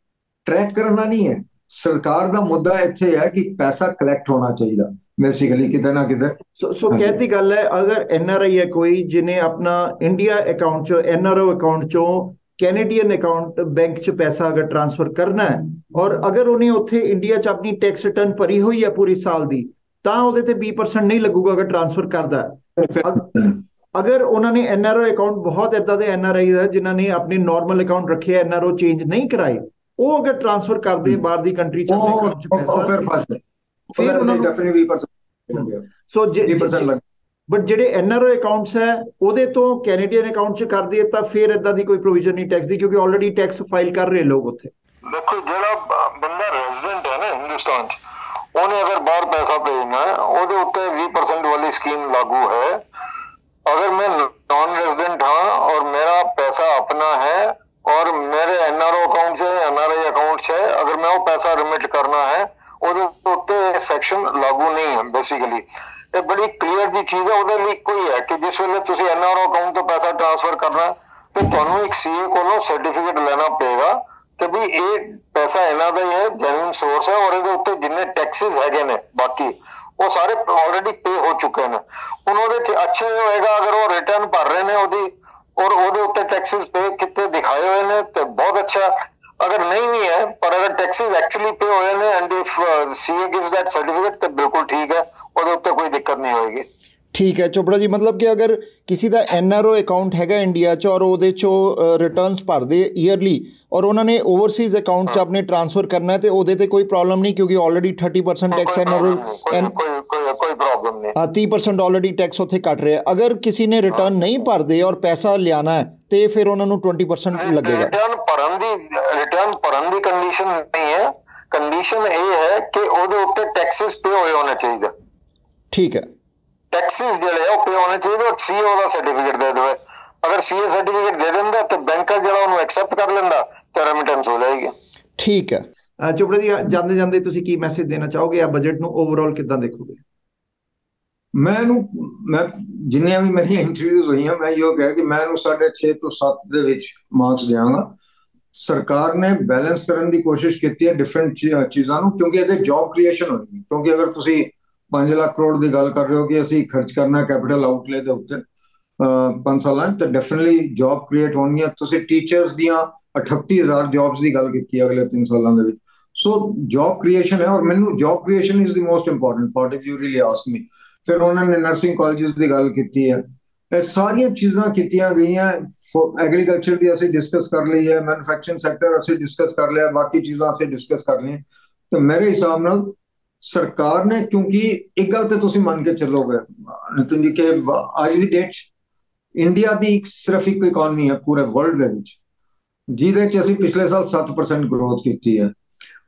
ਟਰੈਕ ਕਰਨਾ ਨਹੀਂ ਹੈ, ਸਰਕਾਰ ਦਾ ਮੁੱਦਾ ਇੱਥੇ ਹੈ ਕਿ ਪੈਸਾ ਕਲੈਕਟ ਹੋਣਾ ਚਾਹੀਦਾ ਬੇਸਿਕਲੀ ਕਿਤੇ ਨਾ ਕਿਤੇ। ਸੋ ਕਹਿਣ ਦੀ ਗੱਲ ਹੈ, ਅਗਰ NRI ਹੈ ਕੋਈ ਜਿਹਨੇ ਆਪਣਾ ਇੰਡੀਆ ਅਕਾਊਂਟ 'ਚੋਂ NRO ਅਕਾਊਂਟ 'ਚੋਂ ਕੈਨੇਡੀਅਨ ਅਕਾਊਂਟ ਬੈਂਕ 'ਚ ਪੈਸਾ ਅਗਰ ਟ੍ਰਾਂਸਫਰ ਕਰਨਾ ਹੈ, ਔਰ ਅਗਰ ਉਹਨੇ ਉੱਥੇ ਇੰਡੀਆ 'ਚ ਆਪਣੀ ਟੈਕਸ ਰਿਟਰਨ ਭਰੀ ਹੋਈ ਹੈ ਪੂਰੀ ਸਾਲ ਦੀ, ਤਾਂ ਉਹਦੇ ਤੇ 20% ਨਹੀਂ ਲੱਗੂਗਾ ਅਗਰ ਟ੍ਰਾਂਸਫਰ ਕਰਦਾ। ਅਗਰ ਉਹਨਾਂ ਨੇ ਐਨਆਰਓ ਅਕਾਊਂਟ, ਬਹੁਤ ਇਦਾਂ ਦੇ ਐਨਆਰਆਈ ਹੈ ਜਿਨ੍ਹਾਂ ਨੇ ਆਪਣੇ ਨਾਰਮਲ ਅਕਾਊਂਟ ਰੱਖੇ, ਐਨਆਰਓ ਚੇਂਜ ਨਹੀਂ ਕਰਾਏ, ਉਹ ਅਗਰ ਟ੍ਰਾਂਸਫਰ ਕਰਦੇ ਬਾਹਰ ਦੀ ਕੰਟਰੀ ਚ ਆਪਣੇ ਅਕਾਊਂਟ ਚ ਪੈਸਾ, ਫਿਰ ਫਸ ਗਏ, ਫਿਰ ਉਹਨਾਂ ਨੂੰ ਡੈਫੀਨਿਟਲੀ 20% ਲੱਗਿਆ, ਸੋ 20% ਲੱਗ। ਬਟ ਜਿਹੜੇ ਐਨਆਰਓ ਅਕਾਊਂਟਸ ਹੈ ਉਹਦੇ ਤੋਂ ਕੈਨੇਡੀਅਨ ਅਕਾਊਂਟ ਚ ਕਰ ਦਈਏ ਤਾਂ ਫਿਰ ਇਦਾਂ ਦੀ ਕੋਈ ਪ੍ਰੋਵੀਜ਼ਨ ਨਹੀਂ ਟੈਕਸ ਦੀ, ਕਿਉਂਕਿ ਆਲਰੇਡੀ ਟੈਕਸ ਫਾਈਲ ਕਰ ਰਹੇ ਲੋਕ ਉੱਥੇ। ਦੇਖੋ ਜਿਹੜਾ ਬੰਦਾ ਰੈਜ਼ੀਡੈਂਟ ਹੈ ਨਾ ਹਿੰਦੁਸਤਾਨ ਚ, ਉਹਨੇ ਅਗਰ ਬਾਹਰ ਪੈਸਾ ਭੇਜਣਾ ਹੈ ਉਹਦੇ ਉੱਤੇ 20% ਵਾਲੀ ਸਕੀਮ ਲਾਗੂ ਹੈ। अगर मैं नॉन रेजिडेंट हाँ और मेरा पैसा अपना है और मेरे एनआरओ अकाउंट से एनआरआई अकाउंट से अगर मैं वो पैसा रिमिट करना है, ਉਹਦੇ ਉੱਤੇ ਸੈਕਸ਼ਨ ਲਾਗੂ ਨਹੀਂ ਹੈ। ਬੇਸਿਕਲੀ ਇਹ ਬੜੀ ਕਲੀਅਰ ਦੀ ਚੀਜ਼ ਹੈ। ਉਹਦੇ ਲਈ ਕੋਈ ਹੈ ਕਿ ਜਿਸ ਵੇਲੇ ਤੁਸੀਂ ਐਨਆਰਓ ਅਕਾਊਂਟ ਤੋਂ ਪੈਸਾ ਟ੍ਰਾਂਸਫਰ ਕਰਨਾ ਤੇ ਤੁਹਾਨੂੰ ਇੱਕ ਸੀਏ ਕੋਲੋਂ ਸਰਟੀਫਿਕੇਟ ਲੈਣਾ ਪਏਗਾ ਕਿ ਵੀ ਇਹ ਪੈਸਾ ਇਹਨਾਂ ਦਾ ਹੀ ਹੈ, ਜੈਨੂਇਨ ਸੋਰਸ ਹੈ, ਔਰ ਇਹਦੇ ਉੱਤੇ ਜਿੰਨੇ ਟੈਕਸਿਸ ਹੈਗੇ ਨੇ ਬਾਕੀ ਉਹ ਸਾਰੇ ਆਲਰੇਡੀ ਪੇ ਹੋ ਚੁੱਕੇ ਨੇ। ਹੁਣ ਉਹਦੇ ਚ ਅੱਛਾ ਇਹ ਹੋਏਗਾ ਅਗਰ ਉਹ ਰਿਟਰਨ ਭਰ ਰਹੇ ਨੇ ਉਹਦੀ, ਔਰ ਉਹਦੇ ਉੱਤੇ ਟੈਕਸਿਸ ਪੇ ਕਿਤੇ ਦਿਖਾਏ ਹੋਏ ਨੇ ਤੇ ਬਹੁਤ ਅੱਛਾ। ਅਗਰ ਨਹੀਂ ਵੀ ਹੈ ਪਰ ਅਗਰ ਟੈਕਸਿਸ ਐਕਚੁਅਲੀ ਪੇ ਹੋਏ ਨੇ and if CA gives that certificate ਤੇ ਬਿਲਕੁਲ ਠੀਕ ਹੈ, ਉਹਦੇ ਉੱਤੇ ਕੋਈ ਦਿੱਕਤ ਨਹੀਂ ਹੋਏਗੀ। ਠੀਕ ਹੈ ਚੋਪੜਾ ਜੀ, ਮਤਲਬ ਕਿ ਅਗਰ ਕਿਸੇ ਦਾ ਐਨਆਰਓ ਅਕਾਊਂਟ ਹੈਗਾ ਇੰਡੀਆ 'ਚ ਔਰ ਉਹਦੇ 'ਚੋਂ ਰਿਟਰਨਸ ਭਰਦੇ ਈਅਰਲੀ ਔਰ ਉਹਨਾਂ ਨੇ ਓਵਰਸੀਜ਼ ਅਕਾਊਂਟ 'ਚ ਆਪਣੇ ਟ੍ਰਾਂਸਫਰ ਕਰਨਾ ਤੇ ਉਹਦੇ ਤੇ ਕੋਈ ਪ੍ਰੋਬਲਮ ਨਹੀਂ, ਕਿਉਂਕਿ ਆਲਰੇਡੀ 30% ਟੈਕਸ ਐਨਆਰਓ, ਕੋਈ ਪ੍ਰੋਬਲਮ ਨਹੀਂ। 30% ਆਲਰੇਡੀ ਟੈਕਸ ਉੱਥੇ ਕੱਟ ਰਿਹਾ। ਅਗਰ ਕਿਸੇ ਨੇ ਰਿਟਰਨ ਨਹੀਂ ਭਰਦੇ ਔਰ ਪੈਸਾ ਲਿਆਣਾ ਹੈ ਤੇ ਫਿਰ ਉਹਨਾਂ ਨੂੰ 20% ਲੱਗੇਗਾ। ਰਿਟਰਨ ਭਰਨ ਦੀ ਕੰਡੀਸ਼ਨ ਨਹੀਂ ਹੈ, ਕੰਡੀਸ਼ਨ ਇਹ ਹੈ ਕਿ ਉਹਦੇ ਉੱਤੇ ਟੈਕਸਿਸ ਪੇ ਹੋਏ ਹੋਣੇ ਚਾਹੀਦੇ। ਠੀਕ ਹੈ, ਟੈਕਸਿਸ ਜਿਹੜੇ ਉਹ ਪੇ ਹੋਣੇ ਚਾਹੀਦੇ ਔਰ ਸੀਏ ਉਹਦਾ ਸਰਟੀਫਿਕੇਟ ਦੇ ਦੇਵੇ। ਅਗਰ ਸੀਏ ਸਰਟੀਫਿਕੇਟ ਦੇ ਦਿੰਦਾ ਤੇ ਬੈਂਕਰ ਜਿਹੜਾ ਉਹਨੂੰ ਐਕਸੈਪਟ ਕਰ ਲੈਂਦਾ ਤੇ ਰੈਮਿਟੈਂਸ ਹੋ ਜਾਏਗੀ। ਠੀਕ ਹੈ ਚੋਪੜਾ ਜੀ, ਜਾਂਦੇ ਜਾਂਦੇ ਤੁਸੀਂ ਕੀ ਮੈਸੇਜ ਦੇਣਾ ਚਾਹੋਗੇ? ਆ ਬਜਟ ਨੂੰ ਓਵਰਆਲ ਕਿੱਦਾਂ ਦੇਖੋਗੇ? ਮੈਂ ਜਿੰਨੀਆਂ ਵੀ ਮੇਰੀਆਂ ਇੰਟਰਵਿਊਜ਼ ਹੋਈਆਂ ਮੈਂ ਇਹੋ ਕਿਹਾ ਕਿ ਮੈਂ ਇਹਨੂੰ 6.5 ਤੋਂ 7 ਦੇ ਵਿੱਚ ਮਾਰਕਸ ਦਿਆਂਗਾ। ਸਰਕਾਰ ਨੇ ਬੈਲੈਂਸ ਕਰਨ ਦੀ ਕੋਸ਼ਿਸ਼ ਕੀਤੀ ਹੈ ਡਿਫਰੈਂਟ ਚੀਜ਼ਾਂ ਨੂੰ, ਕਿਉਂਕਿ ਇਹਦੇ ਜੌਬ ਕ੍ਰੀਏਸ਼ਨ ਹੋਏਗੀ। ਕਿਉਂਕਿ ਅਗਰ ਤੁਸੀਂ 5 ਲੱਖ ਕਰੋੜ ਦੀ ਗੱਲ ਕਰ ਰਹੇ ਹੋ ਕਿ ਅਸੀਂ ਖਰਚ ਕਰਨਾ ਕੈਪੀਟਲ ਆਊਟਲੇ ਦੇ ਉੱਤੇ 5 ਸਾਲਾਂ ਤਾਂ ਡੈਫੀਨਿਟਲੀ ਜੌਬ ਕ੍ਰੀਏਟ ਹੋਣਗੀਆਂ। ਤੁਸੀਂ ਟੀਚਰਸ ਦੀਆਂ 38,000 ਜੌਬਸ ਦੀ ਗੱਲ ਕੀਤੀ ਅਗਲੇ 3 ਸਾਲਾਂ ਦੇ ਵਿੱਚ। ਸੋ ਜੌਬ ਕ੍ਰੀਏਸ਼ਨ ਹੈ ਔਰ ਮੈਨੂੰ job creation is the most important part if you really ask ਮੀ। ਫਿਰ ਉਹਨਾਂ ਨੇ ਨਰਸਿੰਗ ਕਾਲਜਸ ਦੀ ਗੱਲ ਕੀਤੀ ਹੈ। ਇਹ ਸਾਰੀਆਂ ਚੀਜ਼ਾਂ ਕੀਤੀਆਂ ਗਈਆਂ। ਐਗਰੀਕਲਚਰ ਦੀ ਅਸੀਂ ਡਿਸਕਸ ਕਰ ਲਈ ਹੈ, ਮੈਨੂਫੈਕਚਰਿੰਗ ਸੈਕਟਰ ਅਸੀਂ ਡਿਸਕਸ ਕਰ ਲਿਆ, ਬਾਕੀ ਚੀਜ਼ਾਂ ਅਸੀਂ ਡਿਸਕਸ ਕਰ ਲਈਆਂ। ਤੇ ਮੇਰੇ ਹਿਸਾਬ ਨਾਲ ਸਰਕਾਰ ਨੇ, ਕਿਉਂਕਿ ਇੱਕ ਗੱਲ ਤੇ ਤੁਸੀਂ ਮੰਨ ਕੇ ਚੱਲੋਗੇ ਨਿਤਿਨ ਜੀ ਕਿ ਅੱਜ ਦੀ ਡੇਟ ਇੰਡੀਆ ਦੀ ਸਿਰਫ ਇੱਕ ਇਕਨੋਮੀ ਹੈ ਪੂਰੇ ਵਰਲਡ ਦੇ ਵਿੱਚ ਜਿਹਦੇ ਚ ਅਸੀਂ ਪਿਛਲੇ ਸਾਲ 7% ਗਰੋਥ ਕੀਤੀ ਹੈ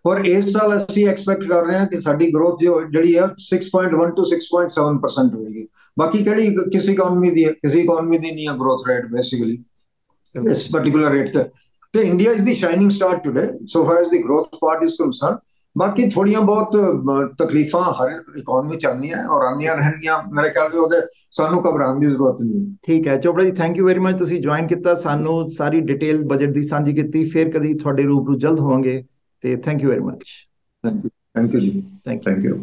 ਔਰ ਇਸ ਸਾਲ ਅਸੀਂ ਐਕਸਪੈਕਟ ਕਰ ਰਹੇ ਹਾਂ ਕਿ ਸਾਡੀ ਗਰੋਥ ਜਿਹੜੀ ਹੈ 6.1 to 6.7% ਹੋਏਗੀ। ਬਾਕੀ ਕਿਹੜੀ ਕਿਸੇ ਇਕਨੋਮੀ ਦੀ ਹੈ? ਕਿਸੇ ਇਕਨੋਮੀ ਦੀ ਨਹੀਂ ਹੈ ਗਰੋਥ ਰੇਟ ਬੇਸਿਕਲੀ ਇਸ ਪਾਰਟਿਕੂਲਰ ਰੇਟ ਤੇ India is the shining star today so far as the growth part is concern. ਬਾਕੀ ਥੋੜੀਆਂ ਬਹੁਤ ਤਕਲੀਫਾਂ ਹਰ ਇਕਨੋਮੀ ਚ ਆਉਂਦੀਆਂ ਔਰ ਆਉਂਦੀਆਂ ਰਹਿਣਗੀਆਂ। ਮੇਰੇ ਖਿਆਲ ਚ ਉਹਦੇ ਸਾਨੂੰ ਘਬਰਾਉਣ ਦੀ ਜ਼ਰੂਰਤ ਨਹੀਂ। ਠੀਕ ਹੈ ਚੋਪੜਾ ਜੀ, ਥੈਂਕ ਯੂ ਵੈਰੀ ਮਚ, ਤੁਸੀਂ ਜੁਆਇਨ ਕੀਤਾ, ਸਾਨੂੰ ਸਾਰੀ ਡਿਟੇਲ ਬਜਟ ਦੀ ਸਾਂਝੀ ਕੀਤੀ। ਫਿਰ ਕਦੀ ਤੁਹਾਡੇ ਰੂਬਰੂ ਜਲਦ ਹੋਵਾਂਗੇ ਤੇ thank you very much. Thank you ਜੀ, ਥੈਂਕ ਯੂ।